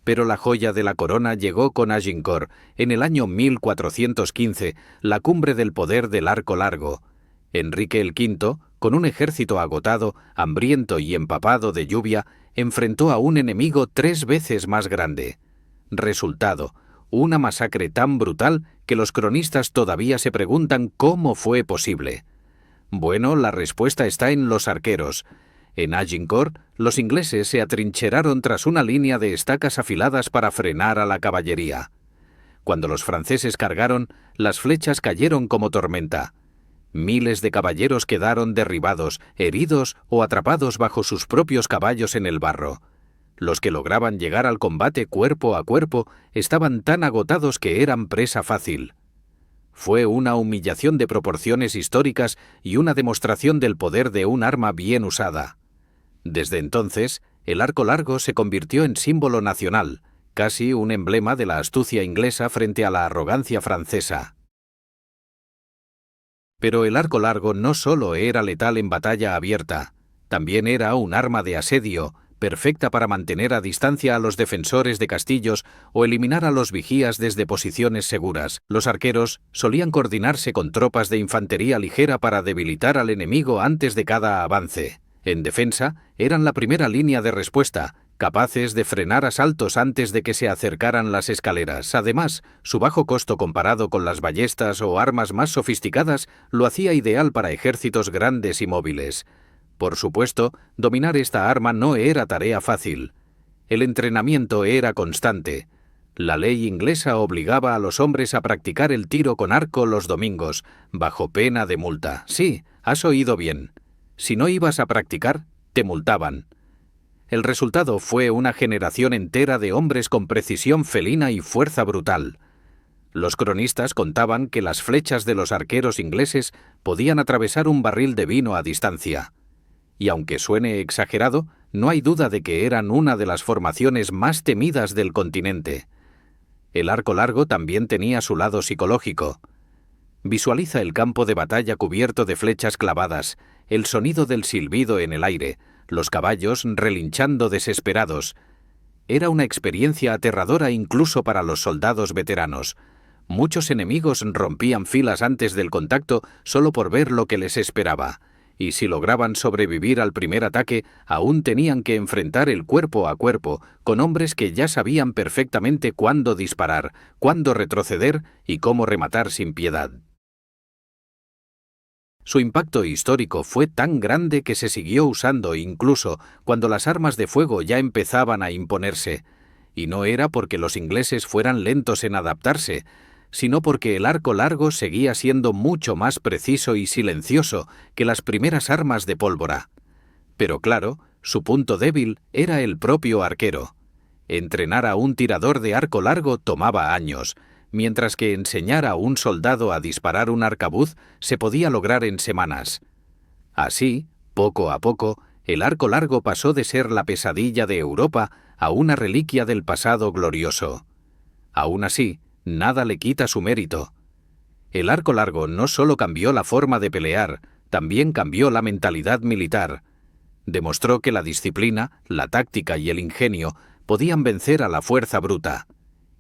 Pero la joya de la corona llegó con Agincourt, en el año 1415, la cumbre del poder del arco largo. Enrique el V, con un ejército agotado, hambriento y empapado de lluvia, enfrentó a un enemigo 3 veces más grande. Resultado, una masacre tan brutal que los cronistas todavía se preguntan cómo fue posible. Bueno, la respuesta está en los arqueros. En Agincourt, los ingleses se atrincheraron tras una línea de estacas afiladas para frenar a la caballería. Cuando los franceses cargaron, las flechas cayeron como tormenta. Miles de caballeros quedaron derribados, heridos o atrapados bajo sus propios caballos en el barro. Los que lograban llegar al combate cuerpo a cuerpo estaban tan agotados que eran presa fácil. Fue una humillación de proporciones históricas y una demostración del poder de un arma bien usada. Desde entonces, el arco largo se convirtió en símbolo nacional, casi un emblema de la astucia inglesa frente a la arrogancia francesa. Pero el arco largo no solo era letal en batalla abierta, también era un arma de asedio, perfecta para mantener a distancia a los defensores de castillos o eliminar a los vigías desde posiciones seguras. Los arqueros solían coordinarse con tropas de infantería ligera para debilitar al enemigo antes de cada avance. En defensa, eran la primera línea de respuesta, capaces de frenar asaltos antes de que se acercaran las escaleras. Además, su bajo costo comparado con las ballestas o armas más sofisticadas lo hacía ideal para ejércitos grandes y móviles. Por supuesto, dominar esta arma no era tarea fácil. El entrenamiento era constante. La ley inglesa obligaba a los hombres a practicar el tiro con arco los domingos, bajo pena de multa. Sí, has oído bien. Si no ibas a practicar, te multaban. El resultado fue una generación entera de hombres con precisión felina y fuerza brutal. Los cronistas contaban que las flechas de los arqueros ingleses podían atravesar un barril de vino a distancia. Y aunque suene exagerado, no hay duda de que eran una de las formaciones más temidas del continente. El arco largo también tenía su lado psicológico. Visualiza el campo de batalla cubierto de flechas clavadas, el sonido del silbido en el aire, los caballos relinchando desesperados. Era una experiencia aterradora incluso para los soldados veteranos. Muchos enemigos rompían filas antes del contacto solo por ver lo que les esperaba. Y si lograban sobrevivir al primer ataque, aún tenían que enfrentar el cuerpo a cuerpo, con hombres que ya sabían perfectamente cuándo disparar, cuándo retroceder y cómo rematar sin piedad. Su impacto histórico fue tan grande que se siguió usando incluso cuando las armas de fuego ya empezaban a imponerse. Y no era porque los ingleses fueran lentos en adaptarse, sino porque el arco largo seguía siendo mucho más preciso y silencioso que las primeras armas de pólvora. Pero claro, su punto débil era el propio arquero. Entrenar a un tirador de arco largo tomaba años, mientras que enseñar a un soldado a disparar un arcabuz se podía lograr en semanas. Así, poco a poco, el arco largo pasó de ser la pesadilla de Europa a una reliquia del pasado glorioso. Aún así, nada le quita su mérito. El arco largo no solo cambió la forma de pelear, también cambió la mentalidad militar. Demostró que la disciplina, la táctica y el ingenio podían vencer a la fuerza bruta.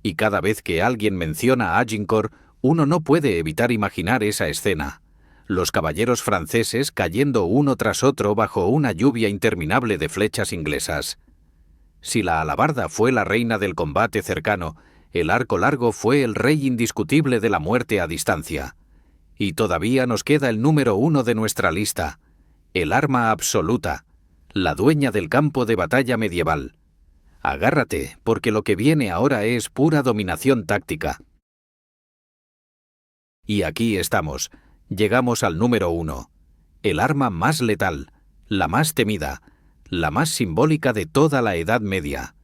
Y cada vez que alguien menciona a Agincourt, uno no puede evitar imaginar esa escena. los caballeros franceses cayendo uno tras otro bajo una lluvia interminable de flechas inglesas. Si la alabarda fue la reina del combate cercano, el arco largo fue el rey indiscutible de la muerte a distancia. Y todavía nos queda el número 1 de nuestra lista, el arma absoluta, la dueña del campo de batalla medieval. Agárrate, porque lo que viene ahora es pura dominación táctica. Y aquí estamos, llegamos al número 1, el arma más letal, la más temida, la más simbólica de toda la Edad Media.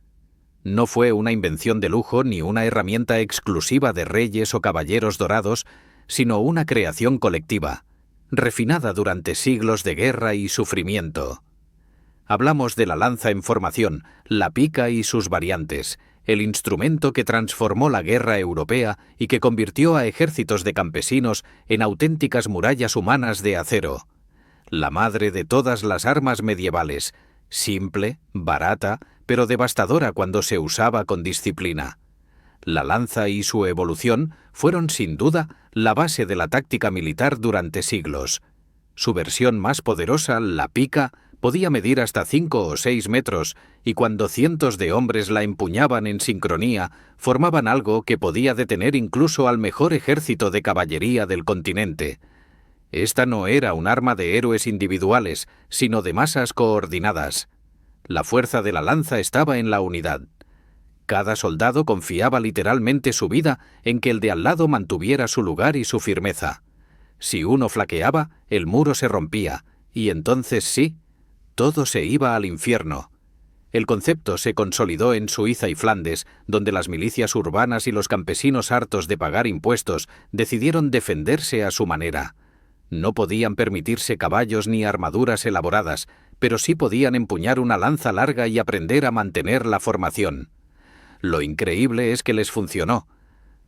No fue una invención de lujo ni una herramienta exclusiva de reyes o caballeros dorados, sino una creación colectiva, refinada durante siglos de guerra y sufrimiento. Hablamos de la lanza en formación, la pica y sus variantes, el instrumento que transformó la guerra europea y que convirtió a ejércitos de campesinos en auténticas murallas humanas de acero. La madre de todas las armas medievales, simple, barata, pero devastadora cuando se usaba con disciplina. La lanza y su evolución fueron sin duda la base de la táctica militar durante siglos. Su versión más poderosa, la pica, podía medir hasta 5 o 6 metros, y cuando cientos de hombres la empuñaban en sincronía, formaban algo que podía detener incluso al mejor ejército de caballería del continente. Esta no era un arma de héroes individuales, sino de masas coordinadas. La fuerza de la lanza estaba en la unidad. Cada soldado confiaba literalmente su vida en que el de al lado mantuviera su lugar y su firmeza. Si uno flaqueaba, el muro se rompía, y entonces sí, todo se iba al infierno. El concepto se consolidó en Suiza y Flandes, donde las milicias urbanas y los campesinos hartos de pagar impuestos decidieron defenderse a su manera. No podían permitirse caballos ni armaduras elaboradas, pero sí podían empuñar una lanza larga y aprender a mantener la formación. Lo increíble es que les funcionó.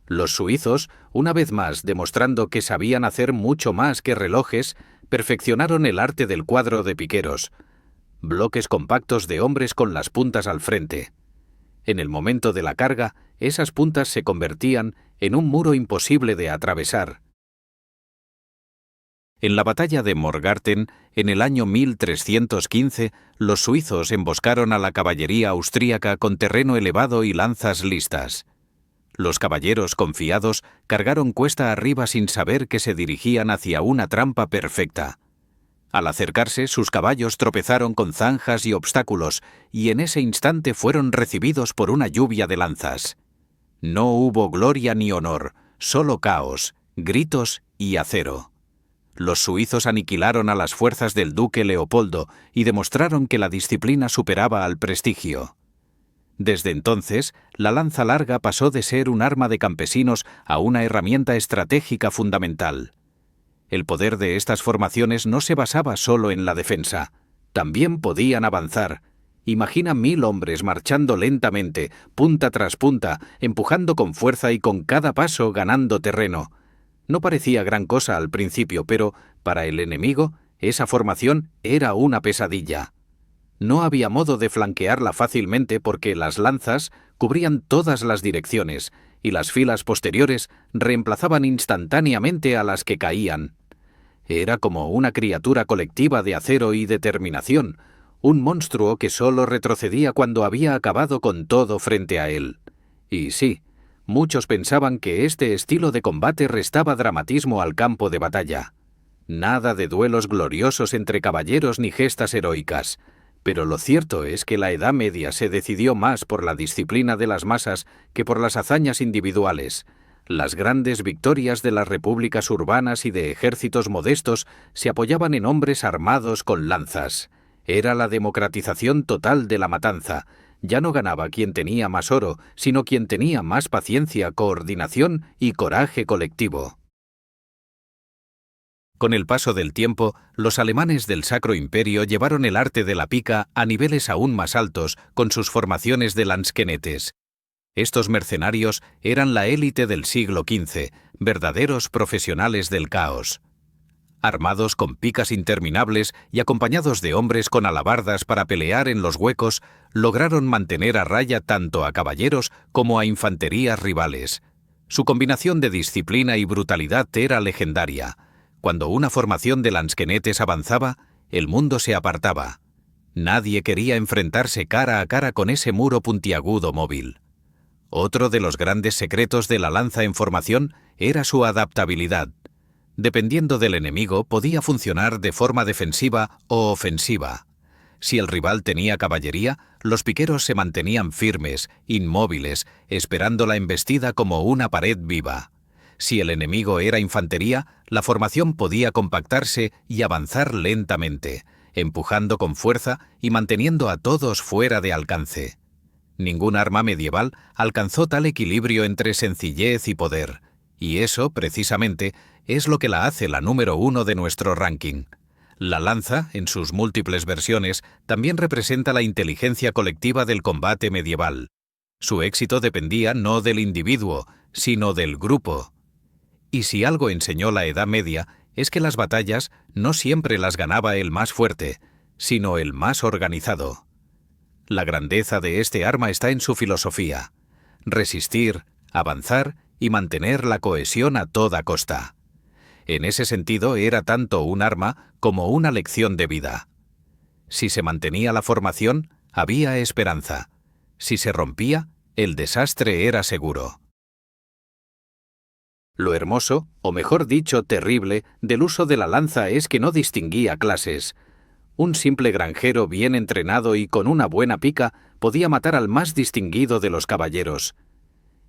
Los suizos, una vez más demostrando que sabían hacer mucho más que relojes, perfeccionaron el arte del cuadro de piqueros. Bloques compactos de hombres con las puntas al frente. En el momento de la carga, esas puntas se convertían en un muro imposible de atravesar. En la batalla de Morgarten, en el año 1315, los suizos emboscaron a la caballería austríaca con terreno elevado y lanzas listas. Los caballeros confiados cargaron cuesta arriba sin saber que se dirigían hacia una trampa perfecta. Al acercarse, sus caballos tropezaron con zanjas y obstáculos, y en ese instante fueron recibidos por una lluvia de lanzas. No hubo gloria ni honor, solo caos, gritos y acero. Los suizos aniquilaron a las fuerzas del duque Leopoldo y demostraron que la disciplina superaba al prestigio. Desde entonces, la lanza larga pasó de ser un arma de campesinos a una herramienta estratégica fundamental. El poder de estas formaciones no se basaba solo en la defensa. También podían avanzar. Imagina 1000 hombres marchando lentamente, punta tras punta, empujando con fuerza y con cada paso ganando terreno. No parecía gran cosa al principio, pero, para el enemigo, esa formación era una pesadilla. No había modo de flanquearla fácilmente porque las lanzas cubrían todas las direcciones y las filas posteriores reemplazaban instantáneamente a las que caían. Era como una criatura colectiva de acero y determinación, un monstruo que solo retrocedía cuando había acabado con todo frente a él. Y sí, muchos pensaban que este estilo de combate restaba dramatismo al campo de batalla. Nada de duelos gloriosos entre caballeros ni gestas heroicas. Pero lo cierto es que la Edad Media se decidió más por la disciplina de las masas que por las hazañas individuales. Las grandes victorias de las repúblicas urbanas y de ejércitos modestos se apoyaban en hombres armados con lanzas. Era la democratización total de la matanza. Ya no ganaba quien tenía más oro, sino quien tenía más paciencia, coordinación y coraje colectivo. Con el paso del tiempo, los alemanes del Sacro Imperio llevaron el arte de la pica a niveles aún más altos con sus formaciones de lansquenetes. Estos mercenarios eran la élite del siglo XV, verdaderos profesionales del caos. Armados con picas interminables y acompañados de hombres con alabardas para pelear en los huecos, lograron mantener a raya tanto a caballeros como a infanterías rivales. Su combinación de disciplina y brutalidad era legendaria. Cuando una formación de lansquenetes avanzaba, el mundo se apartaba. Nadie quería enfrentarse cara a cara con ese muro puntiagudo móvil. Otro de los grandes secretos de la lanza en formación era su adaptabilidad. Dependiendo del enemigo, podía funcionar de forma defensiva o ofensiva. Si el rival tenía caballería, los piqueros se mantenían firmes, inmóviles, esperando la embestida como una pared viva. Si el enemigo era infantería, la formación podía compactarse y avanzar lentamente, empujando con fuerza y manteniendo a todos fuera de alcance. Ningún arma medieval alcanzó tal equilibrio entre sencillez y poder, y eso, precisamente, es lo que la hace la número 1 de nuestro ranking. La lanza, en sus múltiples versiones, también representa la inteligencia colectiva del combate medieval. Su éxito dependía no del individuo, sino del grupo. Y si algo enseñó la Edad Media, es que las batallas no siempre las ganaba el más fuerte, sino el más organizado. La grandeza de este arma está en su filosofía: resistir, avanzar y mantener la cohesión a toda costa. En ese sentido era tanto un arma como una lección de vida. Si se mantenía la formación, había esperanza. Si se rompía, el desastre era seguro. Lo hermoso, o mejor dicho, terrible, del uso de la lanza es que no distinguía clases. Un simple granjero bien entrenado y con una buena pica podía matar al más distinguido de los caballeros.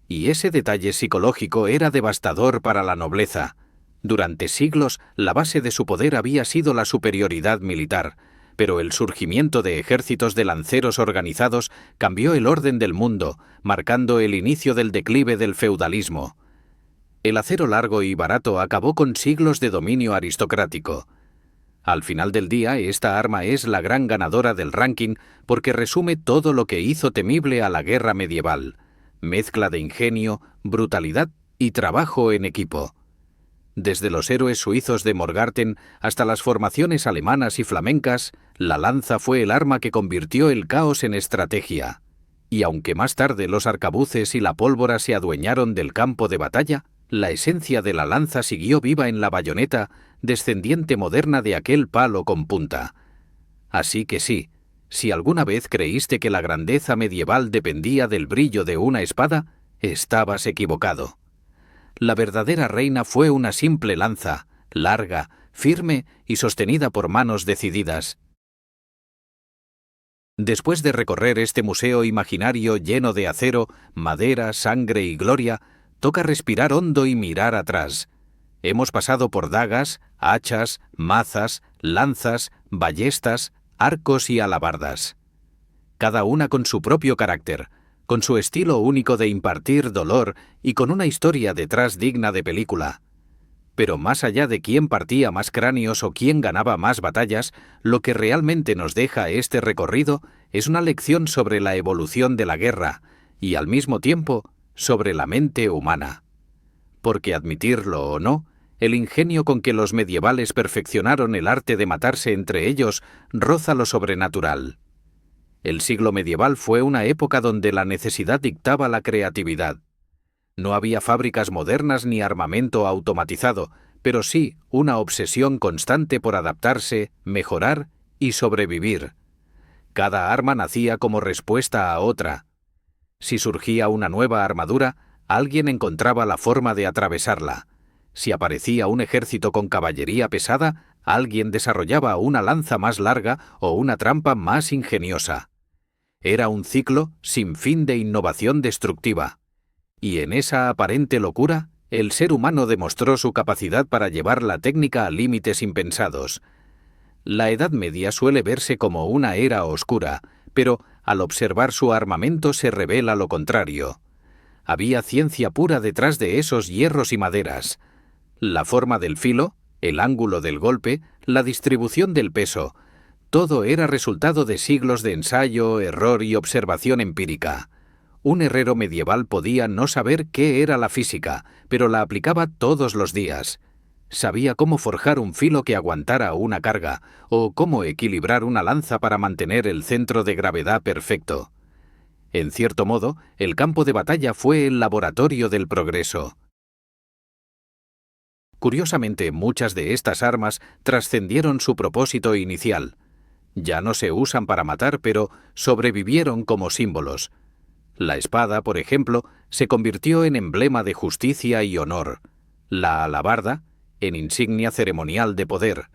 Y ese detalle psicológico era devastador para la nobleza. Durante siglos, la base de su poder había sido la superioridad militar, pero el surgimiento de ejércitos de lanceros organizados cambió el orden del mundo, marcando el inicio del declive del feudalismo. El acero largo y barato acabó con siglos de dominio aristocrático. Al final del día, esta arma es la gran ganadora del ranking porque resume todo lo que hizo temible a la guerra medieval: mezcla de ingenio, brutalidad y trabajo en equipo. Desde los héroes suizos de Morgarten hasta las formaciones alemanas y flamencas, la lanza fue el arma que convirtió el caos en estrategia. Y aunque más tarde los arcabuces y la pólvora se adueñaron del campo de batalla, la esencia de la lanza siguió viva en la bayoneta, descendiente moderna de aquel palo con punta. Así que sí, si alguna vez creíste que la grandeza medieval dependía del brillo de una espada, estabas equivocado. La verdadera reina fue una simple lanza, larga, firme y sostenida por manos decididas. Después de recorrer este museo imaginario lleno de acero, madera, sangre y gloria, toca respirar hondo y mirar atrás. Hemos pasado por dagas, hachas, mazas, lanzas, ballestas, arcos y alabardas. Cada una con su propio carácter, con su estilo único de impartir dolor y con una historia detrás digna de película. Pero más allá de quién partía más cráneos o quién ganaba más batallas, lo que realmente nos deja este recorrido es una lección sobre la evolución de la guerra y, al mismo tiempo, sobre la mente humana. Porque, admitirlo o no, el ingenio con que los medievales perfeccionaron el arte de matarse entre ellos roza lo sobrenatural. El siglo medieval fue una época donde la necesidad dictaba la creatividad. No había fábricas modernas ni armamento automatizado, pero sí una obsesión constante por adaptarse, mejorar y sobrevivir. Cada arma nacía como respuesta a otra. Si surgía una nueva armadura, alguien encontraba la forma de atravesarla. Si aparecía un ejército con caballería pesada, alguien desarrollaba una lanza más larga o una trampa más ingeniosa. Era un ciclo sin fin de innovación destructiva. Y en esa aparente locura, el ser humano demostró su capacidad para llevar la técnica a límites impensados. La Edad Media suele verse como una era oscura, pero al observar su armamento se revela lo contrario. Había ciencia pura detrás de esos hierros y maderas. La forma del filo, el ángulo del golpe, la distribución del peso, todo era resultado de siglos de ensayo, error y observación empírica. Un herrero medieval podía no saber qué era la física, pero la aplicaba todos los días. Sabía cómo forjar un filo que aguantara una carga, o cómo equilibrar una lanza para mantener el centro de gravedad perfecto. En cierto modo, el campo de batalla fue el laboratorio del progreso. Curiosamente, muchas de estas armas trascendieron su propósito inicial. Ya no se usan para matar, pero sobrevivieron como símbolos. La espada, por ejemplo, se convirtió en emblema de justicia y honor. La alabarda, en insignia ceremonial de poder.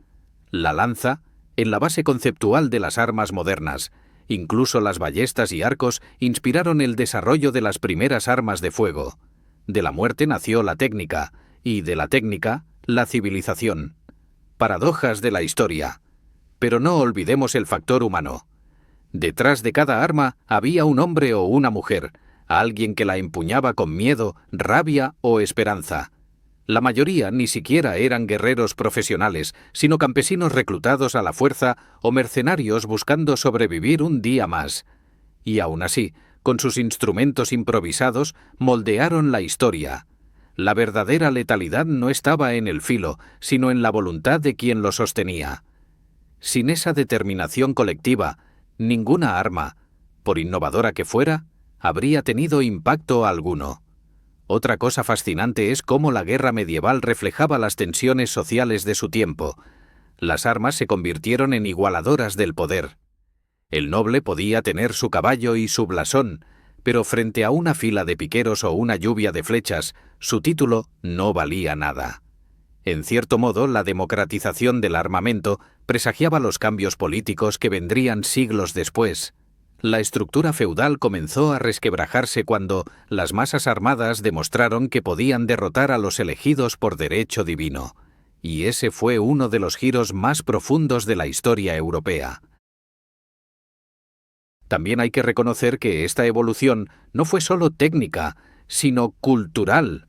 La lanza, en la base conceptual de las armas modernas. Incluso las ballestas y arcos inspiraron el desarrollo de las primeras armas de fuego. De la muerte nació la técnica, y de la técnica, la civilización. Paradojas de la historia. Pero no olvidemos el factor humano. Detrás de cada arma había un hombre o una mujer, alguien que la empuñaba con miedo, rabia o esperanza. La mayoría ni siquiera eran guerreros profesionales, sino campesinos reclutados a la fuerza o mercenarios buscando sobrevivir un día más. Y aún así, con sus instrumentos improvisados, moldearon la historia. La verdadera letalidad no estaba en el filo, sino en la voluntad de quien lo sostenía. Sin esa determinación colectiva, ninguna arma, por innovadora que fuera, habría tenido impacto alguno. Otra cosa fascinante es cómo la guerra medieval reflejaba las tensiones sociales de su tiempo. Las armas se convirtieron en igualadoras del poder. El noble podía tener su caballo y su blasón, pero frente a una fila de piqueros o una lluvia de flechas, su título no valía nada. En cierto modo, la democratización del armamento presagiaba los cambios políticos que vendrían siglos después. La estructura feudal comenzó a resquebrajarse cuando las masas armadas demostraron que podían derrotar a los elegidos por derecho divino. Y ese fue uno de los giros más profundos de la historia europea. También hay que reconocer que esta evolución no fue solo técnica, sino cultural.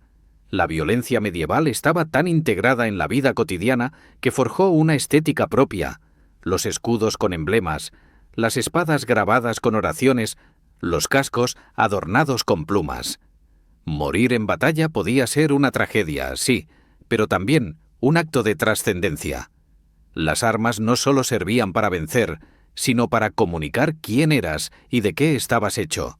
La violencia medieval estaba tan integrada en la vida cotidiana que forjó una estética propia. Los escudos con emblemas, las espadas grabadas con oraciones, los cascos adornados con plumas. Morir en batalla podía ser una tragedia, sí, pero también un acto de trascendencia. Las armas no solo servían para vencer, sino para comunicar quién eras y de qué estabas hecho.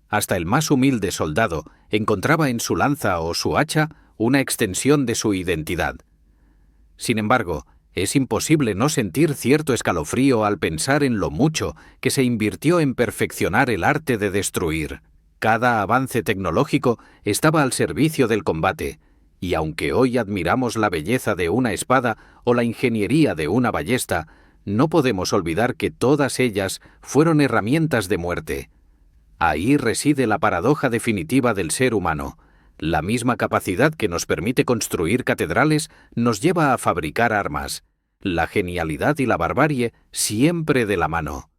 Hasta el más humilde soldado encontraba en su lanza o su hacha una extensión de su identidad. Sin embargo, es imposible no sentir cierto escalofrío al pensar en lo mucho que se invirtió en perfeccionar el arte de destruir. Cada avance tecnológico estaba al servicio del combate, y aunque hoy admiramos la belleza de una espada o la ingeniería de una ballesta, no podemos olvidar que todas ellas fueron herramientas de muerte. Ahí reside la paradoja definitiva del ser humano. La misma capacidad que nos permite construir catedrales nos lleva a fabricar armas. La genialidad y la barbarie siempre de la mano.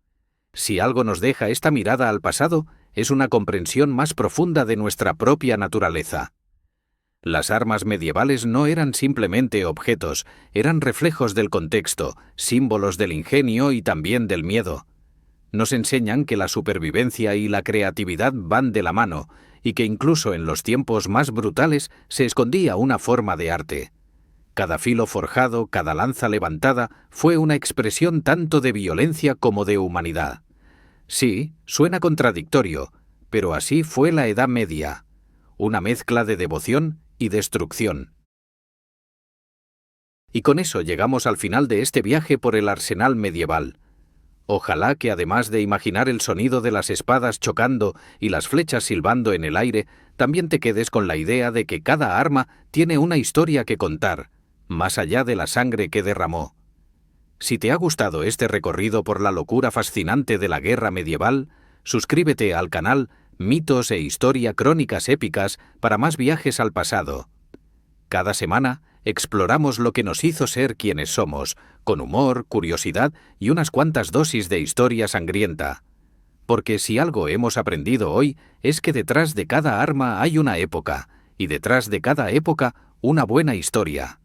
Si algo nos deja esta mirada al pasado, es una comprensión más profunda de nuestra propia naturaleza. Las armas medievales no eran simplemente objetos, eran reflejos del contexto, símbolos del ingenio y también del miedo. Nos enseñan que la supervivencia y la creatividad van de la mano, y que incluso en los tiempos más brutales se escondía una forma de arte. Cada filo forjado, cada lanza levantada, fue una expresión tanto de violencia como de humanidad. Sí, suena contradictorio, pero así fue la Edad Media, una mezcla de devoción y destrucción. Y con eso llegamos al final de este viaje por el arsenal medieval. Ojalá que además de imaginar el sonido de las espadas chocando y las flechas silbando en el aire, también te quedes con la idea de que cada arma tiene una historia que contar, más allá de la sangre que derramó. Si te ha gustado este recorrido por la locura fascinante de la guerra medieval, suscríbete al canal Mitos e Historia Crónicas Épicas para más viajes al pasado. Cada semana exploramos lo que nos hizo ser quienes somos, con humor, curiosidad y unas cuantas dosis de historia sangrienta. Porque si algo hemos aprendido hoy es que detrás de cada arma hay una época, y detrás de cada época una buena historia.